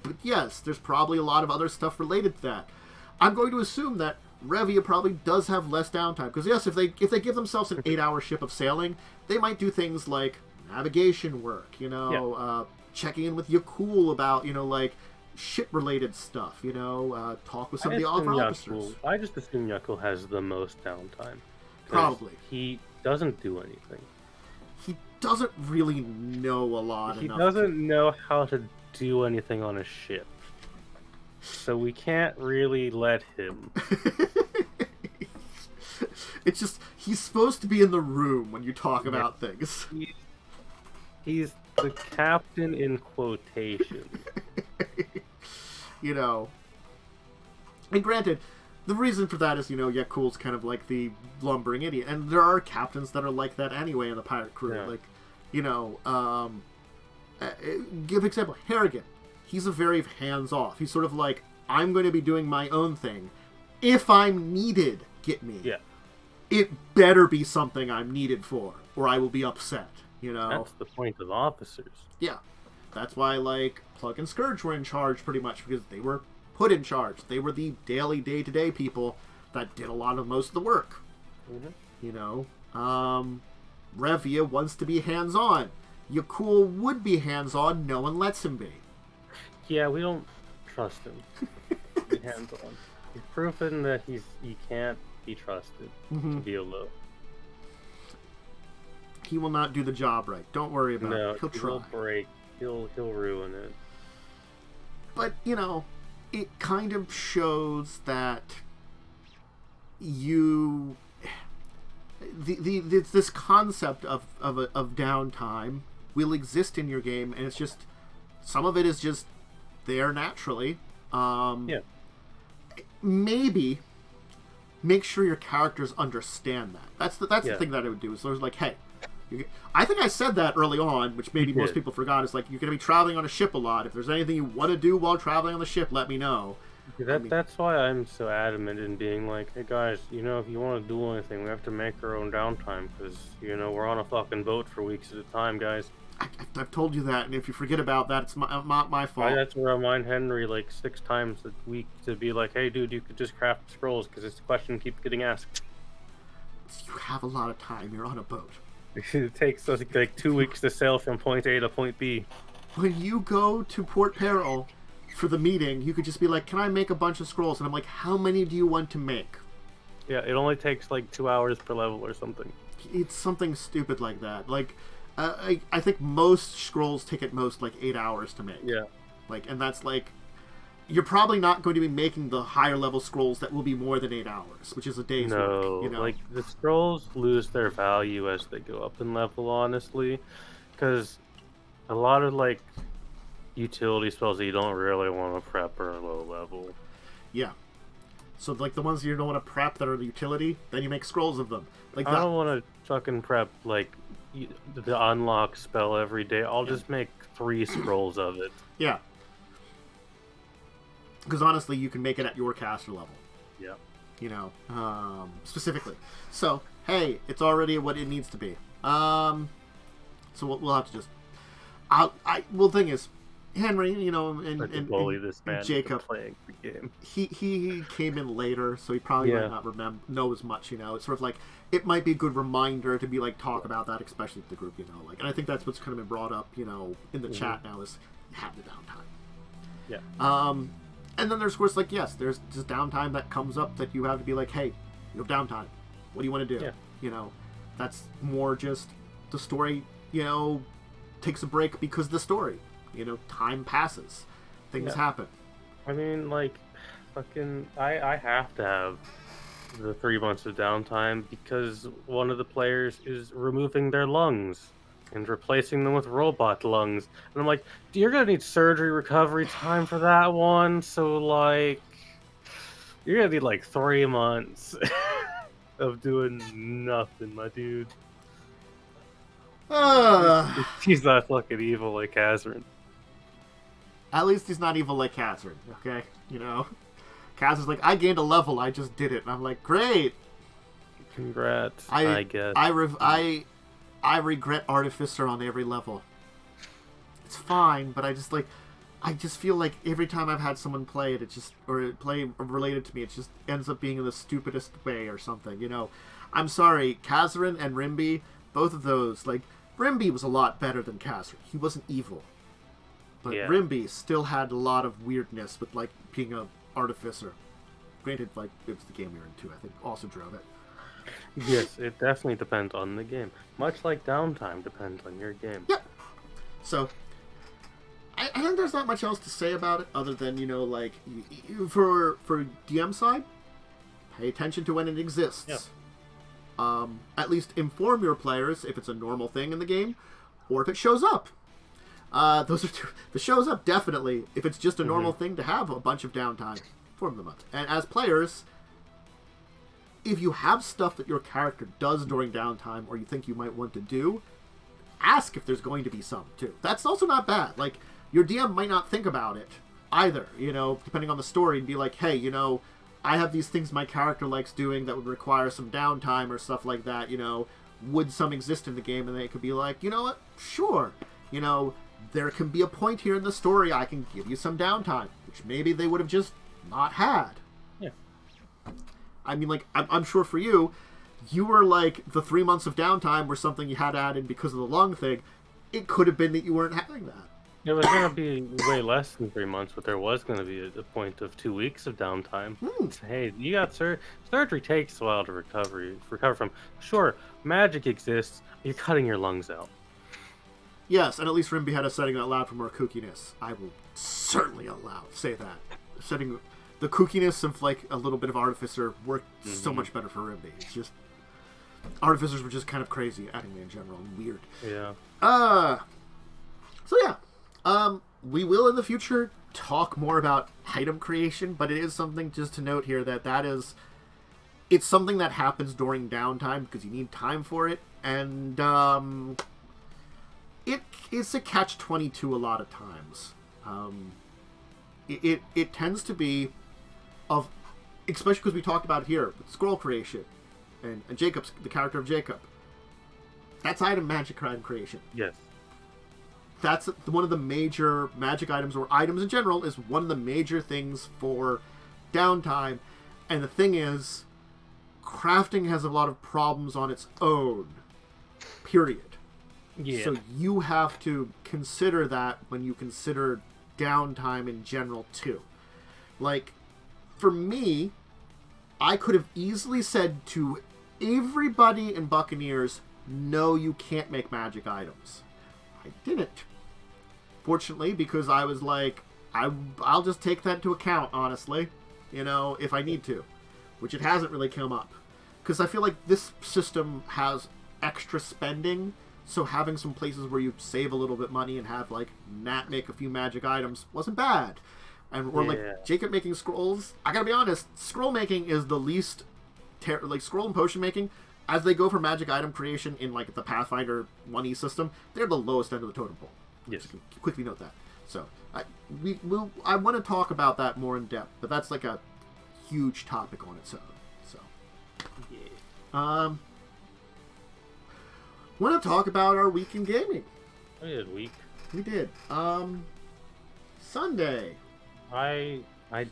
A: But yes, there's probably a lot of other stuff related to that. I'm going to assume that Revia probably does have less downtime. Because yes, if they give themselves an 8-hour ship of sailing, they might do things like navigation work, checking in with Yakul about, like, ship-related stuff, talk with some of the officers.
B: I just assume Yakul has the most downtime.
A: Probably.
B: He doesn't do anything.
A: He doesn't really know a lot.
B: He doesn't know how to do anything on a ship. So we can't really let him.
A: It's just, he's supposed to be in the room when you talk about things.
B: He's the captain in quotation.
A: And granted, the reason for that is, Cool's kind of like the lumbering idiot. And there are captains that are like that anyway in the pirate crew.
B: Yeah.
A: Like, give example, Harrigan. He's a very hands-off. He's sort of like, I'm going to be doing my own thing. If I'm needed, get me.
B: Yeah.
A: It better be something I'm needed for, or I will be upset,
B: That's the point of officers.
A: Yeah. That's why, like, Plug and Scourge were in charge pretty much, because they were put in charge. They were the daily, day-to-day people that did a lot of most of the work.
B: Mm-hmm.
A: Revia wants to be hands-on. Yakul would be hands-on, no one lets him be.
B: Yeah, we don't trust him to be hands-on. He's proven that he can't be trusted to be alone.
A: He will not do the job right. Don't worry about it. He'll try.
B: He'll break. He'll ruin it.
A: But, it kind of shows that this concept of downtime will exist in your game, and it's just, some of it is just there naturally. Maybe make sure your characters understand that. That's the thing that I would do. Is there's like, hey, I think I said that early on, which maybe most people forgot. Is like, you're going to be traveling on a ship a lot. If there's anything you want to do while traveling on the ship, let me know.
B: That's why I'm so adamant in being like, hey guys, if you want to do anything, we have to make our own downtime, because we're on a fucking boat for weeks at a time, guys.
A: I've told you that, and if you forget about that, it's not my fault.
B: I have to remind Henry like 6 times a week to be like, hey dude, you could just craft scrolls, because this question keeps getting asked.
A: You have a lot of time. You're on a boat.
B: It takes us like 2 weeks to sail from point A to point B.
A: When you go to Port Peril for the meeting, you could just be like, can I make a bunch of scrolls? And I'm like, how many do you want to make?
B: Yeah, it only takes like 2 hours per level or something.
A: It's something stupid like that. Like, I think most scrolls take at most like 8 hours to make.
B: Yeah.
A: Like, and that's like, you're probably not going to be making the higher level scrolls that will be more than 8 hours, which is a day's work.
B: Like, the scrolls lose their value as they go up in level, honestly, because a lot of like utility spells that you don't really want to prep are low level.
A: Yeah. So like the ones you don't want to prep that are the utility, then you make scrolls of them. Like
B: I don't want to fucking prep like the unlock spell every day. I'll just make 3 scrolls of it.
A: Yeah. Because honestly, you can make it at your caster level.
B: Yeah.
A: Specifically. So, hey, it's already what it needs to be. So we'll have to just... the thing is, Henry, and
B: bully this man
A: Jacob
B: playing the game.
A: He came in later, so he probably might not know as much. It's sort of like, it might be a good reminder to be like, talk about that, especially with the group. And I think that's what's kind of been brought up, in the chat now, is have the downtime.
B: Yeah.
A: And then there's, of course, like, yes, there's just downtime that comes up that you have to be like, hey, you have downtime. What do you want to do?
B: Yeah.
A: That's more just the story, takes a break because the story. Time passes. Things happen.
B: I mean, like, fucking, I have to have the 3 months of downtime because one of the players is removing their lungs and replacing them with robot lungs. And I'm like, you're gonna need surgery recovery time for that one, so, like, you're gonna need, like, 3 months of doing nothing, my dude. He's not fucking evil like Catherine.
A: At least he's not evil like Catherine, okay? Catherine's like, I gained a level, I just did it. And I'm like, great!
B: Congrats, I guess.
A: I regret Artificer on every level. It's fine, but I just feel like every time I've had someone play it, play related to me, it just ends up being in the stupidest way or something, I'm sorry, Catherine and Rimby, both of those, like, Rimby was a lot better than Catherine. He wasn't evil. But Rimby still had a lot of weirdness with, like, being a artificer. Granted, like, it was the game we were into, I think, also drove it.
B: Yes, it definitely depends on the game. Much like downtime depends on your game.
A: Yep. So, I think there's not much else to say about it, other than, like, for DM side, pay attention to when it exists.
B: Yeah.
A: At least inform your players if it's a normal thing in the game, or if it shows up. Those are two. If it shows up, definitely. If it's just a normal thing to have a bunch of downtime, inform them of it. And as players, if you have stuff that your character does during downtime or you think you might want to do, ask if there's going to be some, too. That's also not bad. Like, your DM might not think about it either, you know, depending on the story, and be like, hey, you know, I have these things my character likes doing that would require some downtime or stuff like that, you know, would some exist in the game? And they could be like, you know what, sure, you know, there can be a point here in the story I can give you some downtime, which maybe they would have just not had.
B: Yeah.
A: I mean, like, I'm sure for you, you were like, the 3 months of downtime were something you had to add in because of the lung thing. It could have been that you weren't having that.
B: It was going to be way less than 3 months, but there was going to be a point of 2 weeks of downtime. Hey, you got surgery takes a while to recover from. Sure, magic exists. You're cutting your lungs out.
A: Yes, and at least Rimby had a setting that allowed for more kookiness. I will certainly say that. Setting the kookiness of like a little bit of Artificer worked so much better for Rimby. It's just Artificers were just kind of crazy at me in general and weird.
B: Yeah.
A: So yeah. We will in the future talk more about item creation, but it is something just to note here that it's something that happens during downtime because you need time for it, and it's a catch-22 a lot of times. It tends to be of, especially because we talked about it here with scroll creation and Jacob's the character of Jacob. That's item magic item creation.
B: Yes.
A: That's one of the major magic items, or items in general, is one of the major things for downtime. And the thing is, crafting has a lot of problems on its own. Period.
B: Yeah.
A: So you have to consider that when you consider downtime in general, too. Like, for me, I could have easily said to everybody in Buccaneers, no, you can't make magic items. I didn't. Fortunately, because I was like, I'll just take that into account, honestly, you know, if I need to. Which it hasn't really come up. Because I feel like this system has extra spending, so having some places where you save a little bit money and have, like, Nat make a few magic items wasn't bad. And or like, Jacob making scrolls, I gotta be honest, scroll making is the least, like, scroll and potion making, as they go for magic item creation in, like, the Pathfinder 1E system, they're the lowest end of the totem pole.
B: Yes.
A: So quickly note that. So, I want to talk about that more in depth, but that's, like, a huge topic on its own. So, yeah. Want to talk about our week in gaming.
B: We did week.
A: We did. Sunday.
B: I did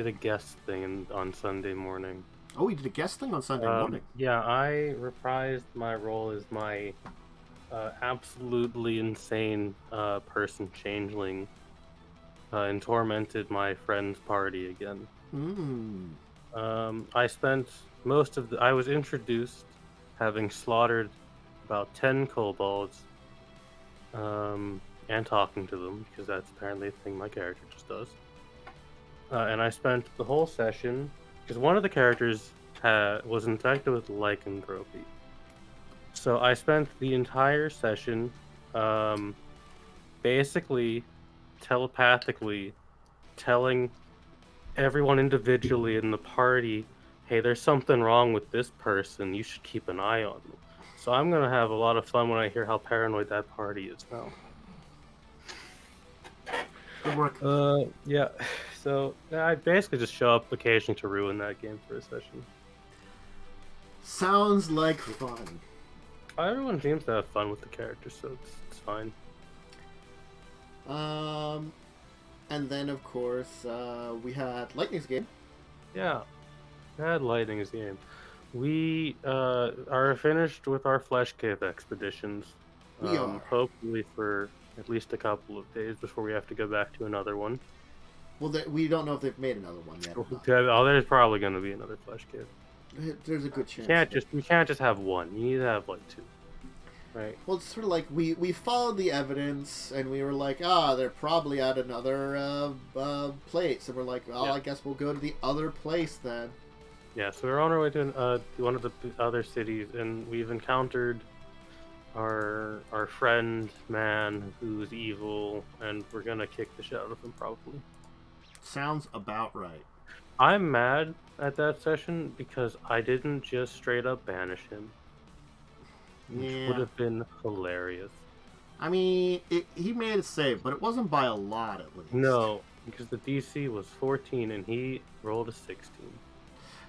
B: a guest thing on Sunday morning.
A: Oh, you did a guest thing on Sunday morning.
B: Yeah, I reprised my role as my absolutely insane person changeling and tormented my friend's party again. I spent I was introduced having slaughtered about 10 kobolds and talking to them, because that's apparently a thing my character just does. And I spent the whole session, because one of the characters was infected with lycanthropy. So I spent the entire session basically telepathically telling everyone individually in the party, hey, there's something wrong with this person, you should keep an eye on them. So I'm going to have a lot of fun when I hear how paranoid that party is now.
A: Good work.
B: Yeah. So I basically just show up occasionally to ruin that game for a session.
A: Sounds like fun.
B: Everyone seems to have fun with the characters, so it's fine.
A: And then of course we had Lightning's game.
B: Yeah, we had Lightning's game. We are finished with our Flesh Cave expeditions.
A: We are.
B: Hopefully for at least a couple of days before we have to go back to another one.
A: Well, we don't know if they've made another one yet.
B: Oh, there's probably going to be another Flesh Cave.
A: There's a good chance.
B: We can't just have one. You need to have like two. Right.
A: Well, it's sort of like we followed the evidence and we were like, they're probably at another place, and we're like, well, yeah. I guess we'll go to the other place then.
B: Yeah, so we're on our way to one of the other cities, and we've encountered our friend man who's evil, and we're gonna kick the shit out of him probably.
A: Sounds about right.
B: I'm mad at that session because I didn't just straight up banish him, which would
A: Yeah.
B: have been hilarious.
A: I mean, he made a save, but it wasn't by a lot, at least.
B: No, because the DC was 14 and he rolled a 16.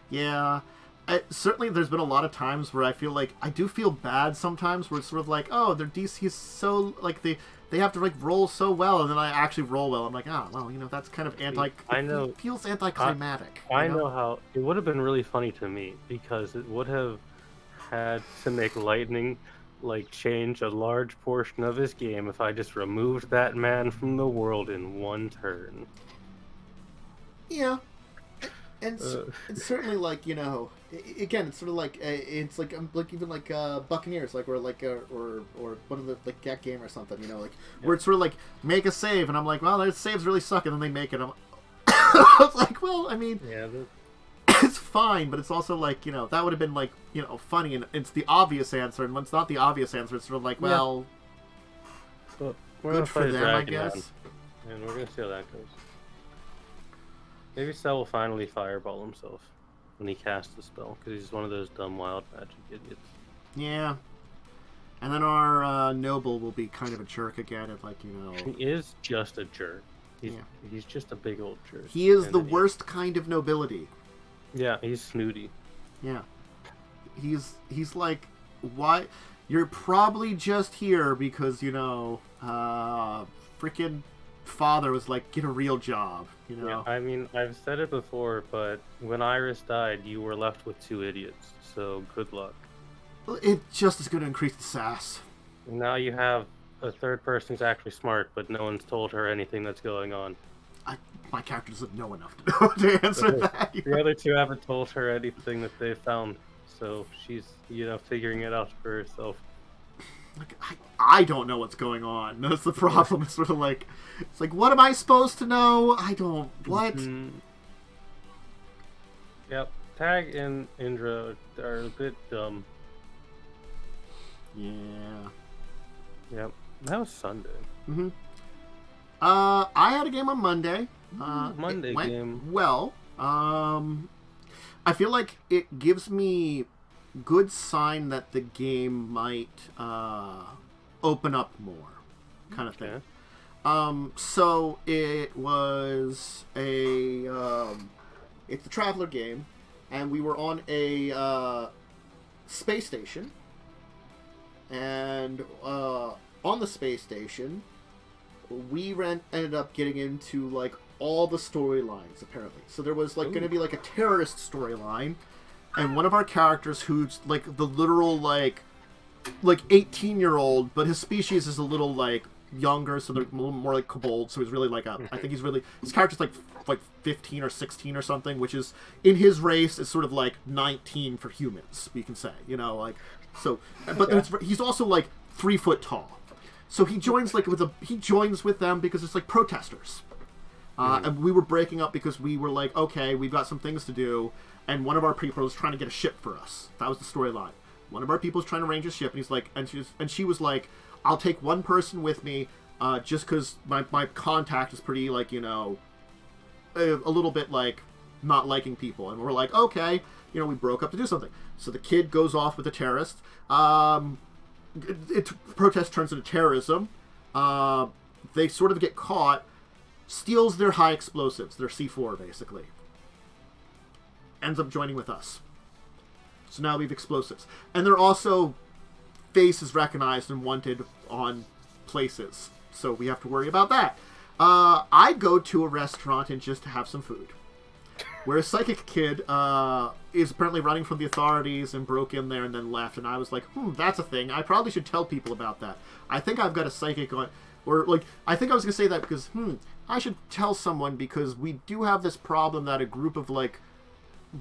A: Yeah. Certainly, there's been a lot of times where I feel like I do feel bad sometimes, where it's sort of like, oh, their DC is so like they have to like roll so well, and then I actually roll well. I'm like, oh, well, that's kind of
B: I know.
A: It feels anticlimactic.
B: I know how it would have been really funny to me because it would have had to make Lightning like change a large portion of his game if I just removed that man from the world in one turn.
A: Yeah. And it's certainly like again, it's sort of like it's like even like Buccaneers, like or one of the like Get Game or something, where it's sort of like make a save, and I'm like, well, their saves really suck, and then they make it. It's like, well, I mean,
B: yeah,
A: it's fine, but it's also like that would have been like funny, and it's the obvious answer, and when it's not the obvious answer, it's sort of like, well,
B: but we're
A: good for them, I guess.
B: Man, and we're gonna see how that goes. Maybe Cell will finally fireball himself when he casts the spell, because he's one of those dumb wild magic idiots.
A: Yeah. And then our noble will be kind of a jerk again, and like,
B: He is just a jerk. He's just a big old jerk.
A: He is the worst kind of nobility.
B: Yeah, he's snooty.
A: Yeah. He's like, why? You're probably just here because, freaking father was like, get a real job,
B: Yeah, I mean, I've said it before, but when Iris died, you were left with 2 idiots, so good luck.
A: It just is going to increase the sass.
B: Now you have a third person who's actually smart, but no one's told her anything that's going on.
A: My character doesn't know enough to answer that.
B: The other 2 haven't told her anything that they've found, so she's, figuring it out for herself.
A: Like, I don't know what's going on. That's the problem. It's sort of like, it's like, what am I supposed to know? I don't. What?
B: Mm-hmm. Yep. Tag and Indra are a bit dumb.
A: Yeah.
B: Yep. That was Sunday.
A: Mm-hmm. I had a game on Monday.
B: Monday game.
A: Well, I feel like it gives me good sign that the game might open up more, kind of thing. So it was it's the Traveler game, and we were on a space station, and on the space station, we ended up getting into like all the storylines apparently. So there was like going to be like a terrorist storyline. And one of our characters, who's like the literal like 18-year-old, but his species is a little like younger, so they're a little more like kobold. So he's really like I think his character's like 15 or 16 or something, which is in his race is sort of like 19 for humans, we can say, like so. But he's also like 3 foot tall, so he joins with them because it's like protesters. And we were breaking up because we were like, okay, we've got some things to do. And one of our people was trying to get a ship for us. That was the storyline. One of our people was trying to arrange a ship, and he's like, and she was like, I'll take one person with me, just because my contact is pretty like a little bit like not liking people. And we're like, okay, we broke up to do something. So the kid goes off with a terrorist. Protest turns into terrorism. They sort of get caught. Steals their high explosives, their C4 basically. Ends up joining with us. So now we have explosives. And they're also faces recognized and wanted on places. So we have to worry about that. I go to a restaurant and just to have some food. Where a psychic kid is apparently running from the authorities and broke in there and then left. And I was like, that's a thing. I probably should tell people about that. I think I've got a psychic on... Or, like, I think I was going to say that because, I should tell someone because we do have this problem that a group of, like,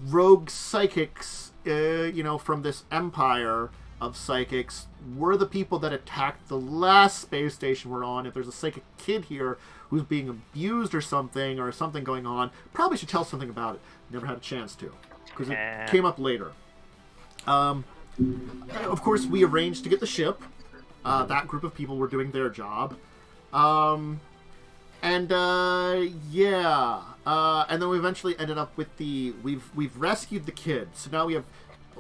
A: rogue psychics, from this empire of psychics were the people that attacked the last space station we're on. If there's a psychic kid here who's being abused or something going on, probably should tell something about it. Never had a chance to because it came up later. Of course, we arranged to get the ship. That group of people were doing their job. And And yeah, and then we eventually ended up with we've rescued the kids. So now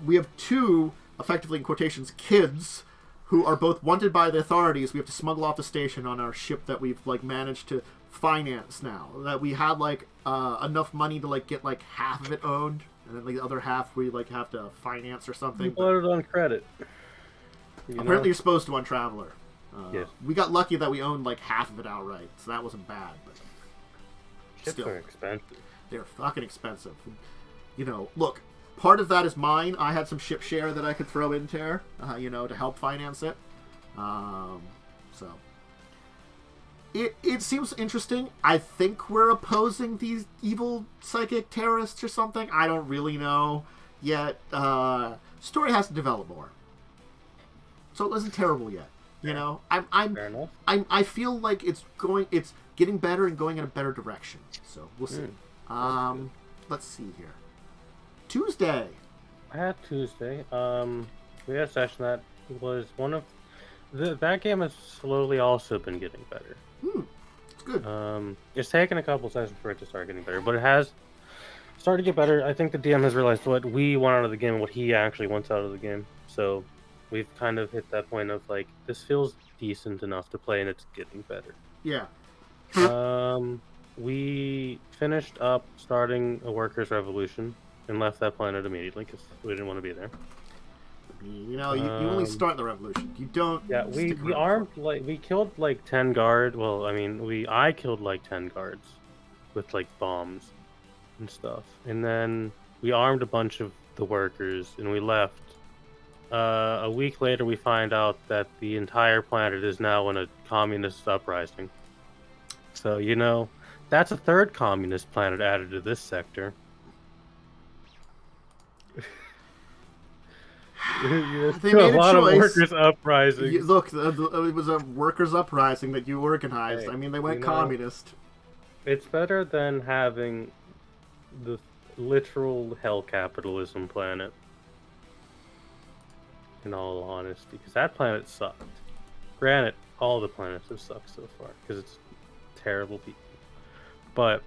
A: we have two, effectively in quotations, kids who are both wanted by the authorities. We have to smuggle off the station on our ship that we've like managed to finance now. That we had like enough money to like get like half of it owned, and then like the other half we like have to finance or something.
B: You bought it on credit.
A: Apparently, you're supposed to on Traveler.
B: Yes.
A: We got lucky that we owned like half of it outright, so that wasn't bad. But
B: Ships
A: still,
B: are expensive.
A: they're fucking expensive. You know, look, part of that is mine. I had some ship share that I could throw in there, to help finance it. So it seems interesting. I think we're opposing these evil psychic terrorists or something. I don't really know yet. Story has to develop more, so it isn't terrible yet. You know,
B: Fair enough.
A: I feel like it's getting better and going in a better direction. So we'll see. Let's see here. Tuesday.
B: I had Tuesday. We had a session that was one of that game has slowly also been getting better.
A: It's good.
B: It's taken a couple sessions for it to start getting better, but it has started to get better. I think the DM has realized what we want out of the game and what he actually wants out of the game. So we've kind of hit that point of like, this feels decent enough to play and it's getting better.
A: Yeah.
B: We finished up starting a workers' revolution and left that planet immediately because we didn't want to be there.
A: You know, you only start the revolution. You don't.
B: Yeah, we armed we killed like 10 guards. Well, I mean, I killed like 10 guards with like bombs and stuff, and then we armed a bunch of the workers and we left. A week later, we find out that the entire planet is now in a communist uprising. So, you know, that's a third communist planet added to this sector.
A: They made a
B: lot
A: choice.
B: Of workers' uprising.
A: Look, it was a workers' uprising that you organized.
B: Hey,
A: I mean, they went communist.
B: It's better than having the literal hell capitalism planet. In all honesty, because that planet sucked. Granted, all the planets have sucked so far because it's terrible people. But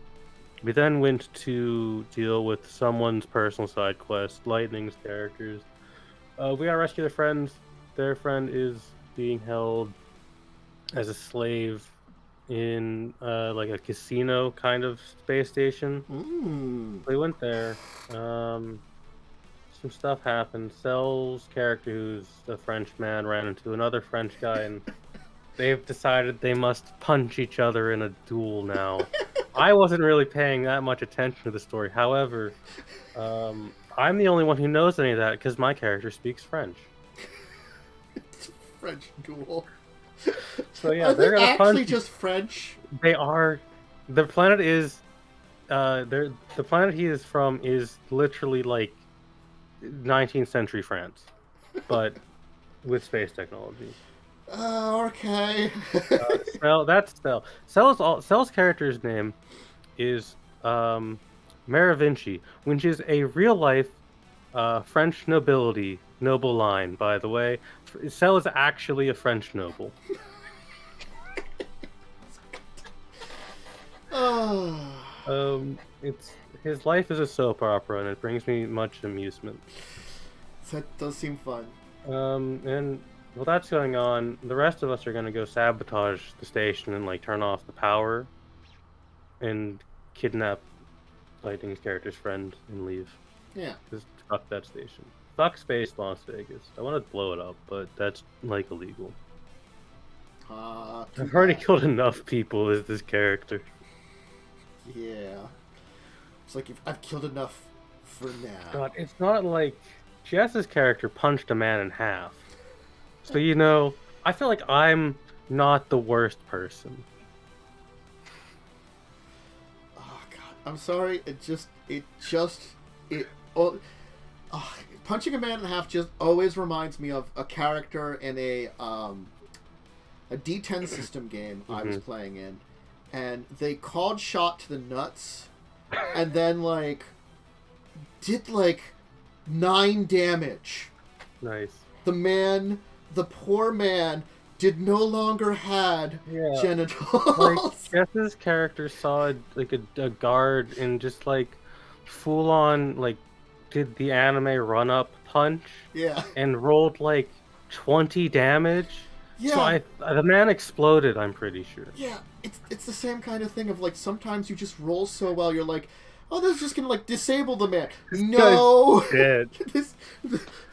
B: we then went to deal with someone's personal side quest, Lightning's characters. We gotta rescue their friends. Their friend is being held as a slave in like a casino kind of space station. We went there. Some stuff happened. Cell's character, who's a French man, ran into another French guy, and they've decided they must punch each other in a duel now. I wasn't really paying that much attention to the story. However, I'm the only one who knows any of that because my character speaks French.
A: It's a French duel.
B: So yeah, they're gonna
A: actually
B: punch.
A: Just French.
B: They are. The planet is. The planet he is from is literally like 19th century France, but with space technology.
A: Okay.
B: That's Cell. Cell's character's name is Merovinci, which is a real life French noble line, by the way. Cell is actually a French noble. It's his life is a soap opera, and it brings me much amusement.
A: That does seem fun.
B: And while that's going on, the rest of us are gonna go sabotage the station and like turn off the power, and kidnap Lightning's character's friend and leave.
A: Yeah.
B: Just fuck that station. Fuck space, Las Vegas. I want to blow it up, but that's like illegal. I've already killed enough people as this character.
A: Yeah. It's like I've killed enough for now.
B: God, it's not like Jess's character punched a man in half. So, you know, I feel like I'm not the worst person.
A: Oh God, I'm sorry. Punching a man in half just always reminds me of a character in a D10 system game I was playing in, and they called shot to the nuts, and then like did like 9 damage.
B: Nice.
A: The poor man did no longer had genitals.
B: Like, Jess's character saw a guard and just like full on like did the anime run up punch.
A: Yeah.
B: And rolled like 20 damage.
A: Yeah.
B: So the man exploded, I'm pretty sure.
A: Yeah, it's the same kind of thing of like sometimes you just roll so well you're like, oh, this is just gonna like disable the man. No,
B: dead.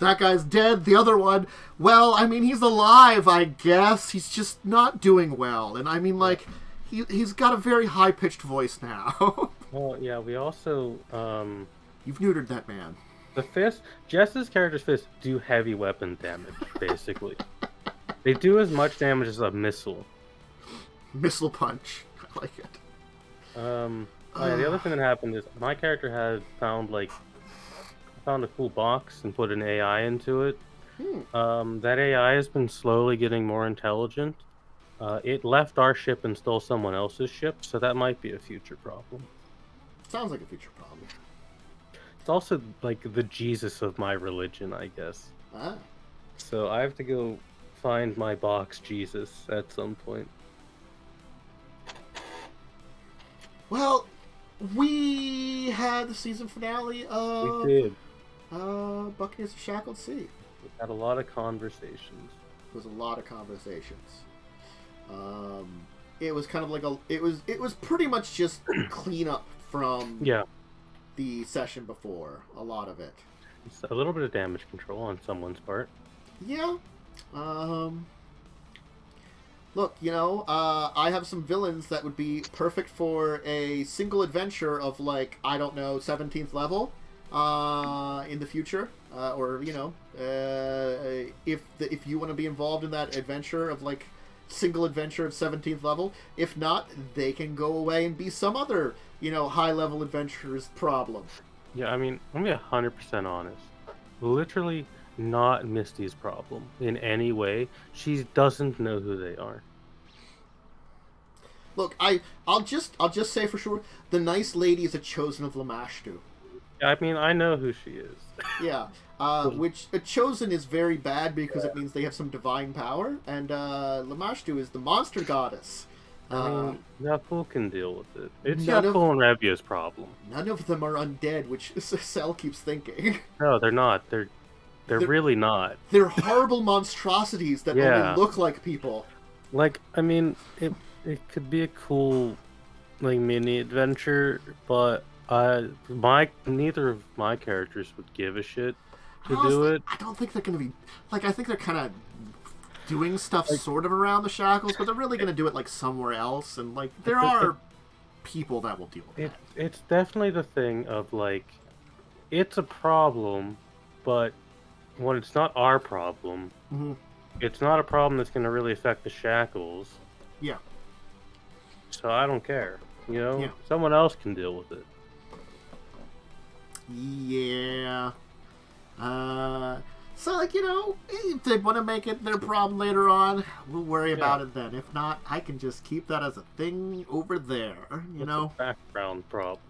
A: That guy's dead. The other one, well, I mean, he's alive, I guess. He's just not doing well, and I mean, like, he's got a very high pitched voice now.
B: Well, yeah, we also
A: you've neutered that man.
B: The fist, Jess's character's fists do heavy weapon damage, basically. They do as much damage as a missile.
A: Missile punch. I like it.
B: Yeah, the other thing that happened is my character had found a cool box and put an AI into it. That AI has been slowly getting more intelligent. It left our ship and stole someone else's ship, so that might be a future problem.
A: Sounds like a future problem.
B: It's also like the Jesus of my religion, I guess.
A: Ah.
B: So I have to go find my box Jesus at some point.
A: Well, we had the season finale of
B: We did.
A: Buccaneers of Shackled Sea.
B: We had a lot of conversations.
A: There was a lot of conversations. It was kind of like it was pretty much just cleanup from the session before. A lot of it.
B: It's a little bit of damage control on someone's part.
A: Yeah. Look, I have some villains that would be perfect for a single adventure of, like, I don't know, 17th level in the future. Or, if you want to be involved in that adventure of, like, single adventure of 17th level. If not, they can go away and be some other, high-level adventurer's problem.
B: Yeah, I mean, I'm going to be 100% honest. Literally not Misty's problem in any way. She doesn't know who they are.
A: Look, I'll just say for sure, the nice lady is a chosen of Lamashtu.
B: I mean, I know who she is.
A: Yeah, which a chosen is very bad because it means they have some divine power, and Lamashtu is the monster goddess.
B: I mean, Naful can deal with it. It's Naful and Revia's problem.
A: None of them are undead, which Cell keeps thinking.
B: No, they're not. They're really not.
A: They're horrible monstrosities that only look like people.
B: Like, I mean, it could be a cool, like, mini adventure, but neither of my characters would give a shit to do it.
A: I don't think they're going to be... Like, I think they're kind of doing stuff sort of around the shackles, but they're really going to do it, like, somewhere else, and, like, there are people that will deal with that.
B: It's definitely the thing of, like, it's a problem, but when it's not our problem, it's not a problem that's going to really affect the shackles.
A: Yeah.
B: So I don't care. Someone else can deal with it.
A: Yeah. So, like, if they want to make it their problem later on, we'll worry about it then. If not, I can just keep that as a thing over there,
B: It's a background problem.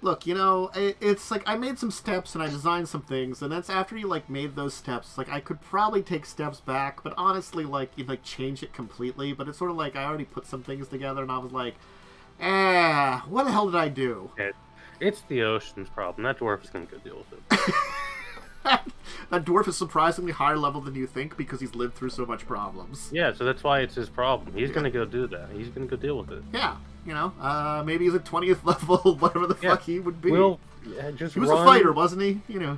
A: Look, it's like I made some steps and I designed some things, and that's after you, like, made those steps. Like, I could probably take steps back, but honestly, like, you'd, like, change it completely. But it's sort of like I already put some things together, and I was like, what the hell did I do?
B: It's the ocean's problem. That dwarf is going to go deal with it.
A: That dwarf is surprisingly higher level than you think because he's lived through so much problems.
B: Yeah, so that's why it's his problem. He's going to go do that. He's going to go deal with it.
A: Yeah, maybe he's at 20th level, whatever the fuck he would be.
B: He was
A: a fighter, wasn't he?
B: I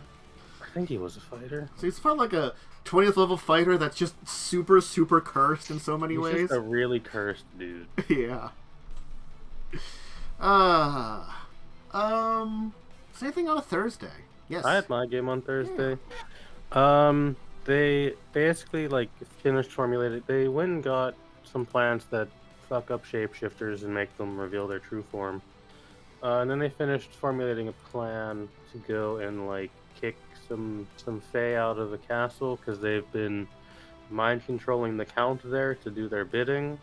B: think he was a fighter.
A: So he's felt like a 20th level fighter that's just super, super cursed in so many ways.
B: He's just a really cursed dude.
A: Yeah. Same thing on a Thursday. Yes.
B: I had my game on Thursday. They basically, like, finished formulating. They went and got some plants that fuck up shapeshifters and make them reveal their true form. And then they finished formulating a plan to go and, like, kick some fae out of the castle because they've been mind controlling the count there to do their bidding.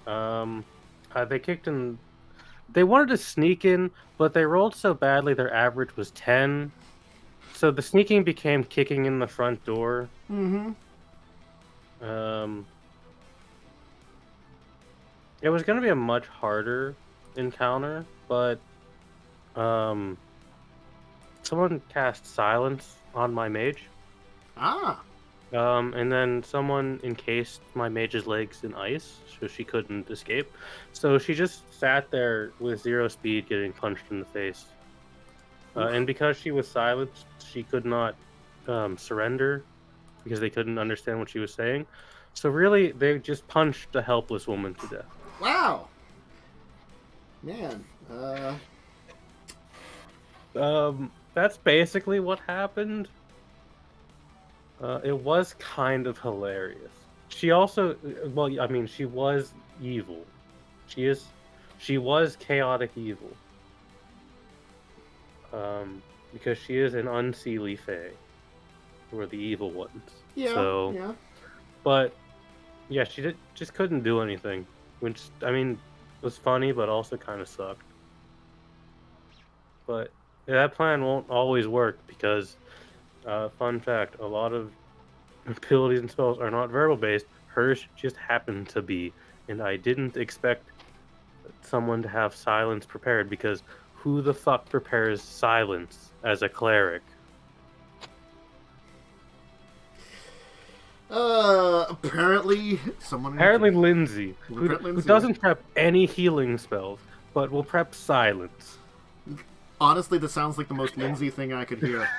B: They kicked in. They wanted to sneak in, but they rolled so badly their average was 10. So the sneaking became kicking in the front door. It was going to be a much harder encounter, but someone cast silence on my mage.
A: Ah.
B: And then someone encased my mage's legs in ice, so she couldn't escape. So she just sat there with 0 speed, getting punched in the face. And because she was silenced, she could not surrender, because they couldn't understand what she was saying. So really, they just punched a helpless woman to death.
A: Wow. Man.
B: That's basically what happened. It was kind of hilarious. She also, well, I mean, she was evil. She was chaotic evil. Because she is an unseelie fae, who are the evil ones.
A: Yeah.
B: So,
A: yeah.
B: But yeah, she just couldn't do anything, which I mean was funny, but also kind of sucked. But that plan won't always work because, fun fact, a lot of abilities and spells are not verbal based. Hers just happened to be, and I didn't expect someone to have silence prepared, because who the fuck prepares silence as a cleric?
A: Apparently someone.
B: Apparently Lindsay, who doesn't prep any healing spells, but will prep silence.
A: Honestly, this sounds like the most Lindsay thing I could hear.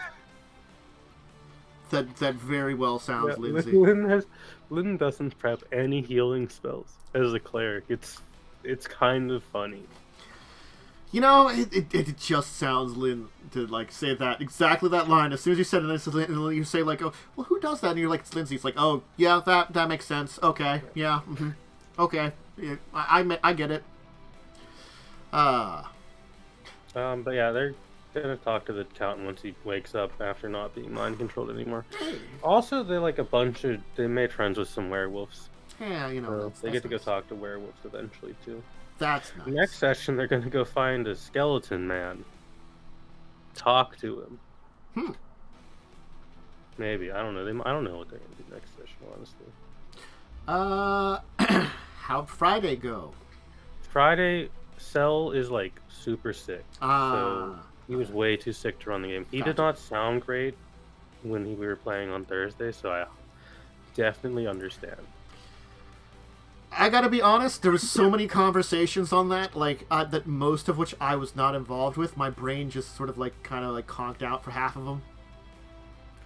A: That very well sounds Lindsay.
B: Lynn doesn't prep any healing spells as a cleric. It's kind of funny.
A: You know, it just sounds Lynn to like say that exactly that line. As soon as you said it, you say like, "Oh, well, who does that?" And you're like, "It's Lindsay." It's like, "Oh, yeah, that makes sense. Okay, yeah, okay, yeah, I get it."
B: But yeah, they're gonna talk to the accountant once he wakes up after not being mind controlled anymore. Also, they made friends with some werewolves.
A: Yeah, you know,
B: so they get to go talk to werewolves eventually too.
A: That's nice.
B: Next session, they're gonna go find a skeleton man. Talk to him. Maybe, I don't know. I don't know what they're gonna do next session, honestly.
A: How'd Friday go?
B: Friday, Cell is like super sick. So he was way too sick to run the game. He did not sound great when we were playing on Thursday, so I definitely understand.
A: I gotta be honest, there was so many conversations on that, like, that most of which I was not involved with. My brain just sort of, like, kind of, like, conked out for half of them.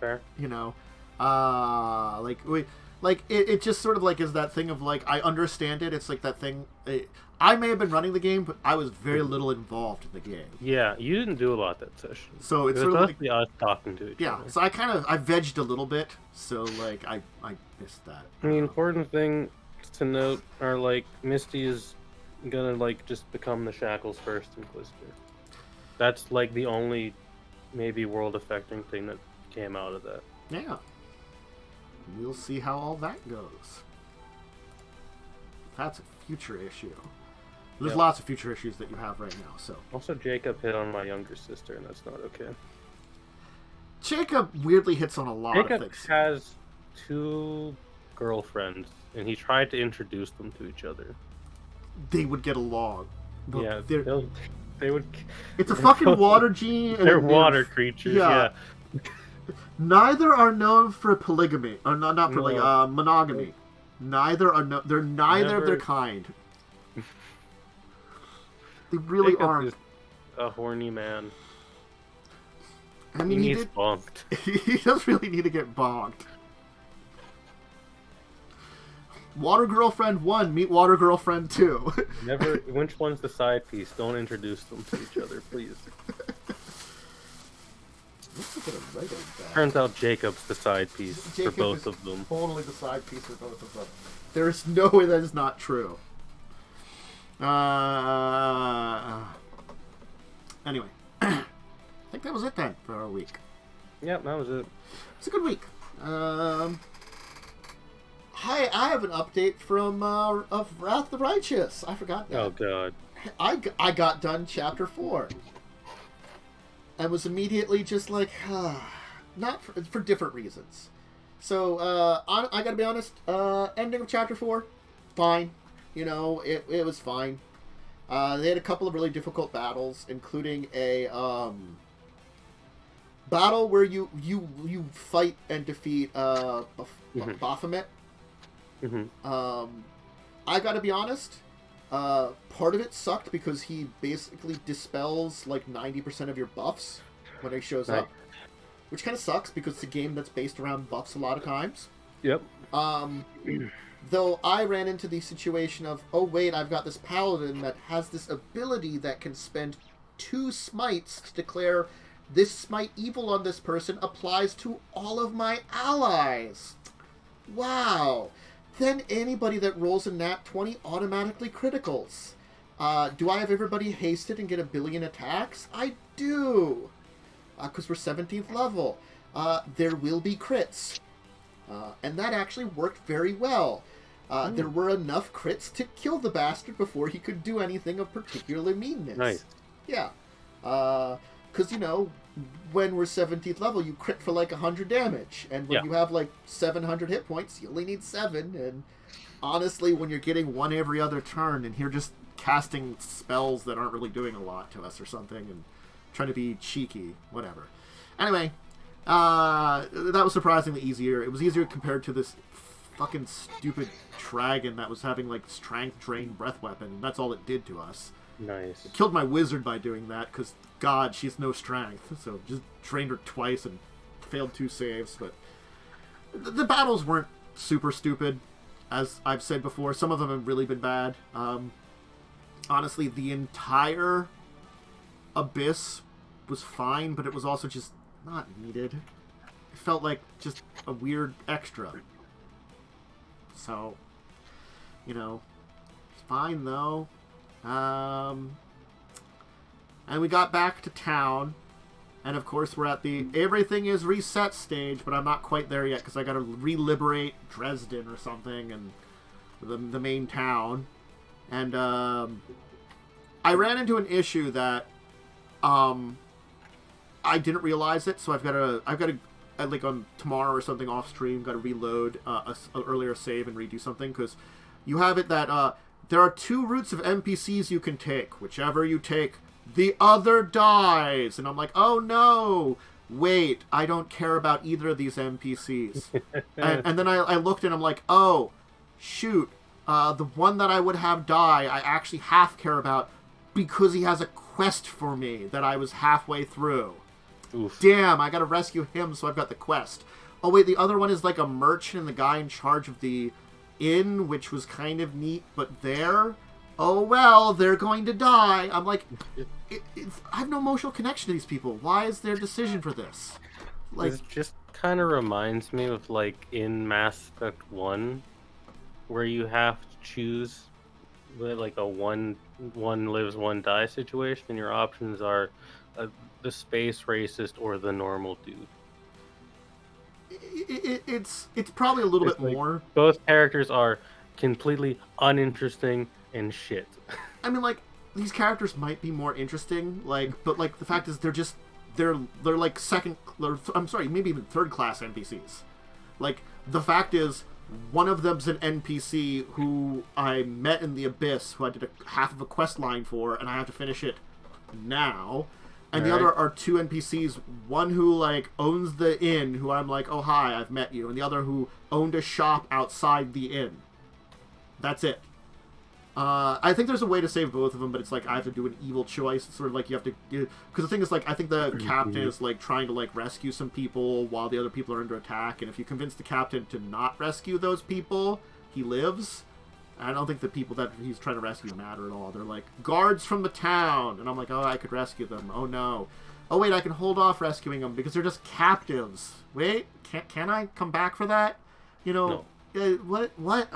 B: Fair.
A: You know? It just sort of, like, is that thing of, like, I understand it. It's like that thing... I may have been running the game, but I was very little involved in the game.
B: Yeah, you didn't do a lot that session.
A: So it's sort of like...
B: us talking to each other.
A: Yeah, so I vegged a little bit, so, like, I missed that.
B: The important thing to note are, like, Misty is gonna, like, just become the Shackles first Inquisitor. That's, like, the only maybe world-affecting thing that came out of that.
A: Yeah. We'll see how all that goes. That's a future issue. There's lots of future issues that you have right now, so...
B: Also, Jacob hit on my younger sister, and that's not okay.
A: Jacob weirdly hits on a lot of things.
B: Jacob has 2 girlfriends, and he tried to introduce them to each other.
A: They would get along.
B: Yeah, they would...
A: It's a fucking water gene.
B: They're water creatures, yeah.
A: Neither are known for polygamy. Or not polygamy, monogamy. Neither are they're neither of their kind. They really
B: Jacob
A: aren't.
B: Is a horny man.
A: I mean,
B: he needs bonked.
A: He does really need to get bonked. Water Girlfriend 1, meet Water Girlfriend 2.
B: Which one's the side piece? Don't introduce them to each other, please. Turns out Jacob's the side piece for both of them.
A: Totally the side piece for both of them. There is no way that is not true. Anyway, I think that was it then for our week.
B: Yep, that was it.
A: It's a good week. Hi, I have an update from of Wrath the Righteous. I forgot that.
B: Oh god.
A: I got done chapter 4. And was immediately just like, not for different reasons. So, I gotta be honest, ending of Chapter 4, fine. You know, it was fine. They had a couple of really difficult battles, including a, battle where you fight and defeat, Baphomet.
B: Mm-hmm.
A: I gotta be honest, part of it sucked because he basically dispels, like, 90% of your buffs when he shows up. Which kind of sucks because it's a game that's based around buffs a lot of times.
B: Yep.
A: Though I ran into the situation of, oh wait, I've got this paladin that has this ability that can spend 2 smites to declare this smite evil on this person applies to all of my allies. Wow. Then anybody that rolls a nat 20 automatically criticals. Do I have everybody hasted and get 1 billion attacks? I do. Because we're 17th level. There will be crits. And that actually worked very well. There were enough crits to kill the bastard before he could do anything of particular meanness.
B: Nice.
A: Yeah. Because, you know, when we're 17th level, you crit for like 100 damage. And when you have like 700 hit points, you only need 7. And honestly, when you're getting 1 every other turn and you're just casting spells that aren't really doing a lot to us or something, and trying to be cheeky, whatever. Anyway, that was surprisingly easier. It was easier compared to this fucking stupid dragon that was having, like, strength drain breath weapon. That's all it did to us.
B: Nice.
A: It killed my wizard by doing that, because, God, she has no strength. So just drained her twice and failed 2 saves. But the battles weren't super stupid, as I've said before. Some of them have really been bad. Honestly, the entire Abyss was fine, but it was also just not needed. It felt like just a weird extra. So, you know, it's fine though. And we got back to town, and of course we're at the everything is reset stage, but I'm not quite there yet because I gotta re-liberate Dresden or something, and the main town. And I ran into an issue that I didn't realize it, so I've got to like on tomorrow or something off stream, got to reload a earlier save and redo something, because you have it that there are 2 routes of NPCs you can take. Whichever you take, the other dies. And I'm like, oh no, wait, I don't care about either of these NPCs. and then I looked and I'm like, oh, shoot, the one that I would have die, I actually half care about because he has a quest for me that I was halfway through.
B: Oof.
A: Damn, I gotta rescue him, so I've got the quest. Oh wait, the other one is like a merchant and the guy in charge of the inn, which was kind of neat, but there, oh well, they're going to die. I'm like, I have no emotional connection to these people. Why is their decision for this? Like,
B: it just kind of reminds me of, like, in Mass Effect 1, where you have to choose, like, a one lives, one dies situation, and your options are the space racist or the normal dude.
A: It's probably a little bit
B: like,
A: more.
B: Both characters are completely uninteresting and shit.
A: I mean, like, these characters might be more interesting, like, but like the fact is they're like maybe even 3rd class NPCs. Like, the fact is, one of them's an NPC who I met in the Abyss, who I did half of a quest line for, and I have to finish it now. And the other are 2 NPCs, one who, like, owns the inn, who I'm like, oh, hi, I've met you, and the other who owned a shop outside the inn. That's it. I think there's a way to save both of them, but it's like I have to do an evil choice. It's sort of like you have to... Because the thing is, like, I think the captain is, like, trying to, like, rescue some people while the other people are under attack, and if you convince the captain to not rescue those people, he lives. I don't think the people that he's trying to rescue matter at all. They're like, guards from the town! And I'm like, oh, I could rescue them. Oh, no. Oh, wait, I can hold off rescuing them because they're just captives. Wait, can I come back for that? You know, no. What?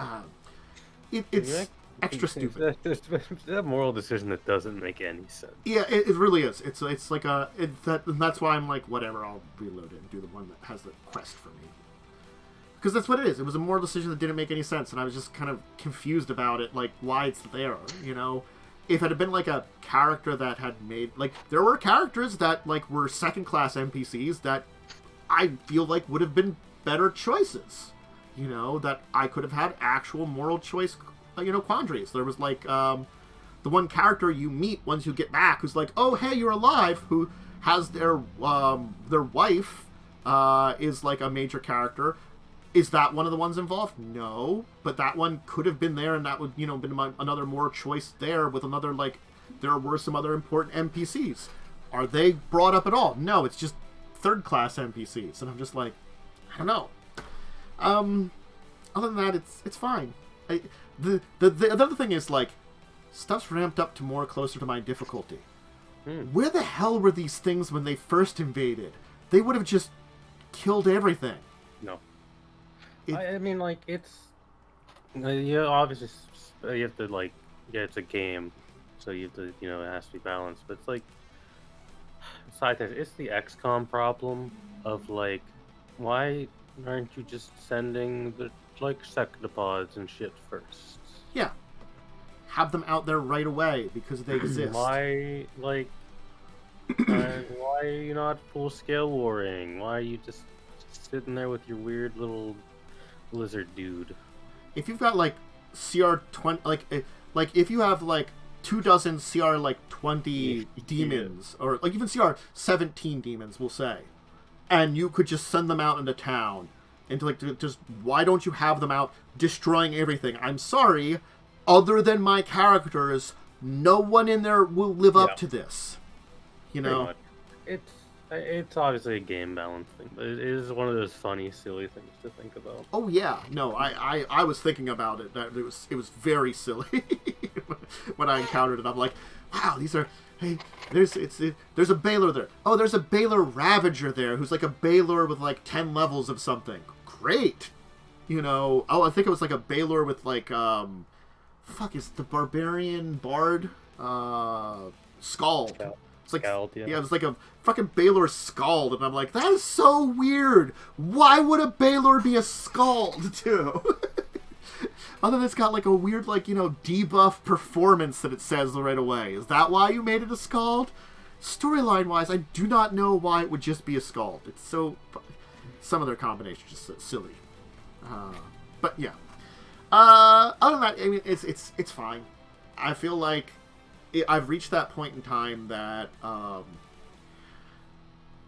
A: It's extra stupid.
B: There's a moral decision that doesn't make any sense.
A: Yeah, it really is. It's like that's why I'm like, whatever, I'll reload it and do the one that has the quest for me. Because that's what it is. It was a moral decision that didn't make any sense, and I was just kind of confused about it, like, why it's there, you know? If it had been, like, a character that had made... Like, there were characters that, like, were second-class NPCs that I feel like would have been better choices. That I could have had actual moral choice, quandaries. There was like the one character you meet once you get back who's like, oh, hey, you're alive, who has their wife is like a major character. Is that one of the ones involved? No, but that one could have been there, and that would, been another more choice there with another, like, there were some other important NPCs. Are they brought up at all? No, it's just third-class NPCs, and I'm just like, I don't know. Other than that, it's fine. The other thing is, like, stuff's ramped up to more closer to my difficulty. Where the hell were these things when they first invaded? They would have just killed everything.
B: No. I mean, like, it's... obviously, you have to, like... Yeah, it's a game, so you have to, it has to be balanced. But it's, like... Aside that, it's the XCOM problem of, like... Why aren't you just sending the, like, sectopods and shit first?
A: Yeah. Have them out there right away, because they exist.
B: Why, like... why are you not full-scale warring? Why are you just sitting there with your weird little... lizard dude?
A: If you've got like CR 20, like if you have like 24 CR like 20 demons, or like even CR 17 demons, we'll say, and you could just send them out into town, just why don't you have them out destroying everything? I'm sorry, other than my characters, no one in there will live up to this.
B: It's obviously a game balance thing, but it is one of those funny, silly things to think about.
A: Oh yeah, no, I was thinking about it. That it was very silly when I encountered it. I'm like, wow, these are. Hey, there's a Baylor there. Oh, there's a Baylor Ravager there who's like a Baylor with like 10 levels of something. Great, Oh, I think it was like a Baylor with like is the Barbarian Bard Scald. It's like, yeah, it was like a fucking Baylor Scald, and I'm like, that is so weird. Why would a Baylor be a Scald, too? Other than it's got like a weird, like, debuff performance that it says right away. Is that why you made it a Scald? Storyline-wise, I do not know why it would just be a Scald. It's so... Some of their combinations are just silly. But, yeah. Other than that, I mean, it's fine. I feel like I've reached that point in time that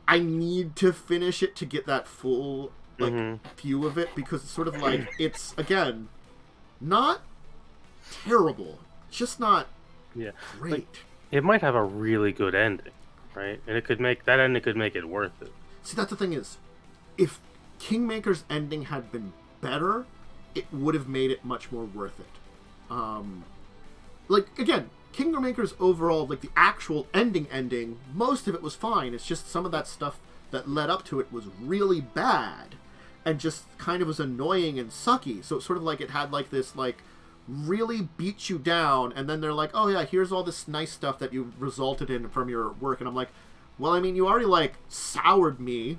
A: I need to finish it to get that full view of it, because it's sort of like, it's, again, not terrible. It's just not great.
B: Like, it might have a really good ending, right? And that ending could make it worth it.
A: See, that's the thing is, if Kingmaker's ending had been better, it would have made it much more worth it. Like, again, Kingmaker's overall, like, the actual ending, most of it was fine. It's just some of that stuff that led up to it was really bad and just kind of was annoying and sucky. So it's sort of like it had, like, this, like, really beat you down, and then they're like, oh, yeah, here's all this nice stuff that you resulted in from your work. And I'm like, well, I mean, you already, like, soured me,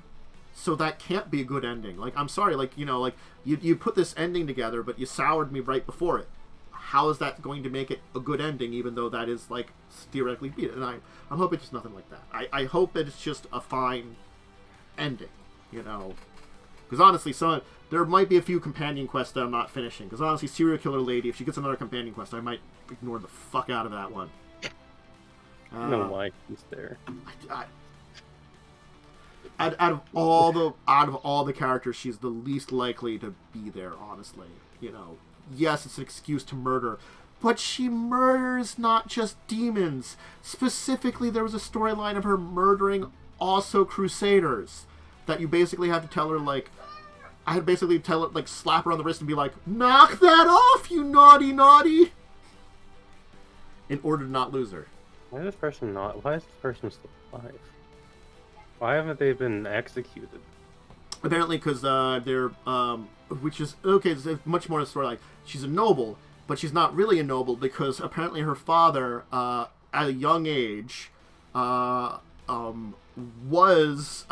A: so that can't be a good ending. Like, I'm sorry, like, like, you put this ending together, but you soured me right before it. How is that going to make it a good ending, even though that is, like, theoretically beat it? And I'm hoping it's nothing like that. I hope that it's just a fine ending, Because honestly, there might be a few companion quests that I'm not finishing. Because honestly, Serial Killer Lady, if she gets another companion quest, I might ignore the fuck out of that one.
B: No, why he's there.
A: Out of all the characters, she's the least likely to be there, honestly. Yes, it's an excuse to murder, but she murders not just demons. Specifically, there was a storyline of her murdering also Crusaders that you basically had to tell her, like, I had to basically tell her, like, slap her on the wrist and be like, knock that off, you naughty, in order to not lose her.
B: Why is this person still alive? Why haven't they been executed?
A: Apparently, because they're, which is, okay, it's much more a story, like, she's a noble, but she's not really a noble, because apparently her father, at a young age, was,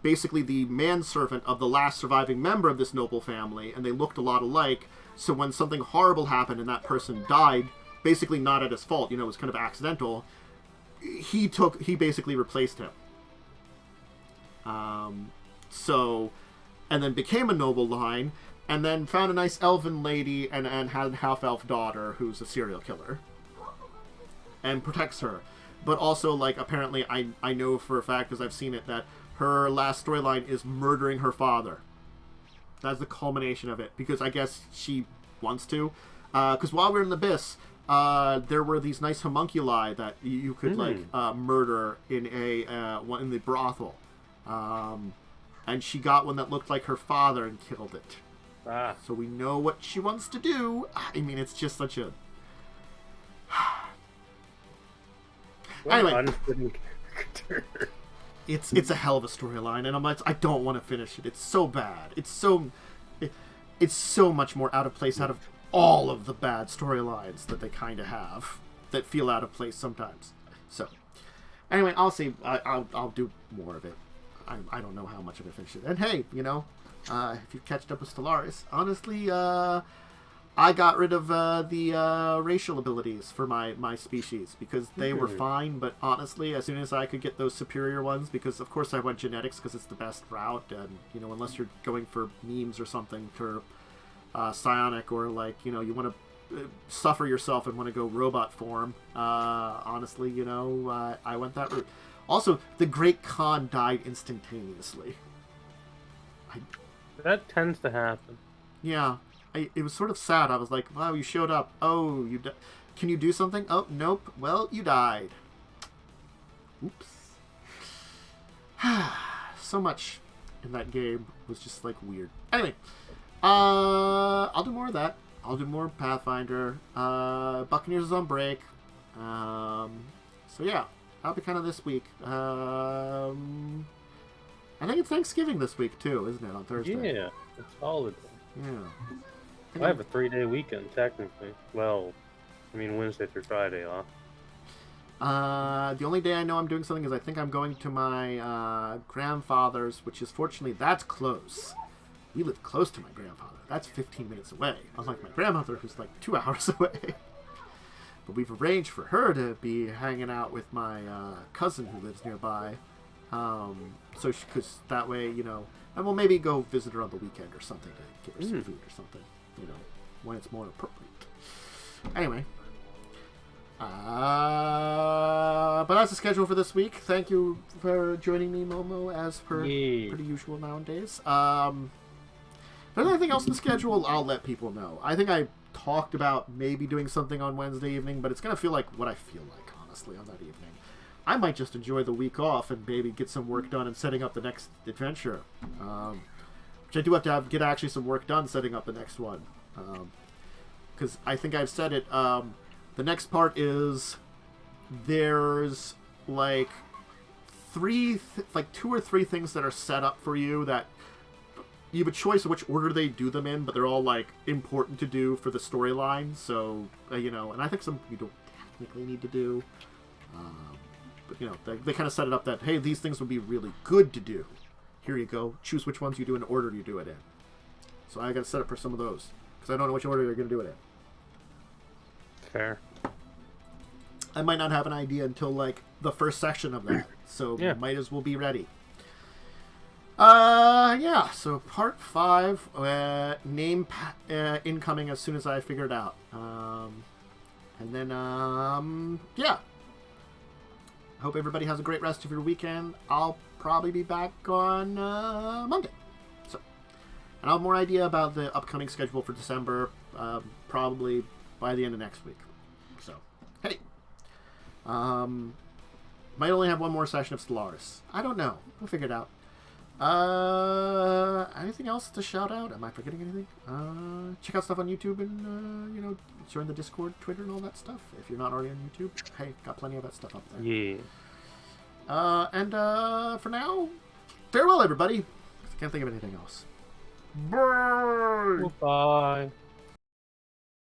A: basically the manservant of the last surviving member of this noble family, and they looked a lot alike, so when something horrible happened and that person died, basically not at his fault, it was kind of accidental, he basically replaced him. So and then became a noble line, and then found a nice elven lady and had a half-elf daughter who's a serial killer. And protects her. But also, like, apparently I know for a fact, because I've seen it, that her last storyline is murdering her father. That's the culmination of it, because I guess she wants to. Because while we were in the Abyss, there were these nice homunculi that you could murder in in the brothel, and she got one that looked like her father and killed it. So we know what she wants to do. I mean, it's just such a anyway. It's a hell of a storyline, and I'm like, I don't want to finish it. It's so bad. It's so much more out of place out of all of the bad storylines that they kind of have that feel out of place sometimes. So, anyway, I'll see. I'll do more of it. I don't know how much of it finishes. And hey, you know, if you catched up with Stellaris, honestly, I got rid of the racial abilities for my species because they were fine, but honestly, as soon as I could get those superior ones, because of course I went genetics because it's the best route, and you know, unless you're going for memes or something for psionic, or like, you know, you want to suffer yourself and want to go robot form, honestly, you know, I went that route. Also, the Great Khan died instantaneously.
B: That tends to happen.
A: Yeah. It was sort of sad. I was like, wow, you showed up. Oh, can you do something? Oh, nope. Well, you died. Oops. So much in that game was just, like, weird. Anyway, I'll do more of that. I'll do more Pathfinder. Buccaneers is on break. So, yeah. That'll be kind of this week. I think it's Thanksgiving this week, too, isn't it, on Thursday?
B: Yeah, it's holiday.
A: Yeah.
B: I have a 3-day weekend, technically. Well, I mean, Wednesday through Friday off.
A: The only day I know I'm doing something is I think I'm going to my grandfather's, which is, fortunately, that's close. We live close to my grandfather. That's 15 minutes away, unlike my grandmother, who's like 2 hours away. But we've arranged for her to be hanging out with my cousin who lives nearby. So because that way, you know, and we'll maybe go visit her on the weekend or something to give her some food or something, you know, when it's more appropriate. Anyway, but that's the schedule for this week. Thank you for joining me, Momo, as per pretty usual nowadays. If there's anything else in the schedule, I'll let people know. I think I talked about maybe doing something on Wednesday evening, but it's going to feel like what I feel like, honestly, on that evening. I might just enjoy the week off and maybe get some work done and setting up the next adventure. Which I do have to get actually some work done setting up the next one. Because I think I've said it. The next part is there's like 2 or 3 things that are set up for you that you have a choice of which order they do them in, but they're all like important to do for the storyline. So, you know, and I think some you don't technically need to do. But, you know, they kind of set it up that, hey, these things would be really good to do. Here you go. Choose which ones you do in order you do it in. So I got to set up for some of those. Because I don't know which order you're going to do it in.
B: Fair.
A: I might not have an idea until, like, the first section of that. So might as well be ready. Yeah. So part 5. Name incoming as soon as I figure it out. And then, yeah. Hope everybody has a great rest of your weekend. I'll probably be back on Monday. So, and I'll have more idea about the upcoming schedule for December, probably by the end of next week. So, hey. Might only have one more session of Stellaris. I don't know. We'll figure it out. Anything else to shout out? Am I forgetting anything? Check out stuff on YouTube and, you know, join the Discord, Twitter, and all that stuff. If you're not already on YouTube, hey, got plenty of that stuff up there.
B: Yeah.
A: And for now, farewell, everybody. I can't think of anything else. Bye.
B: Bye.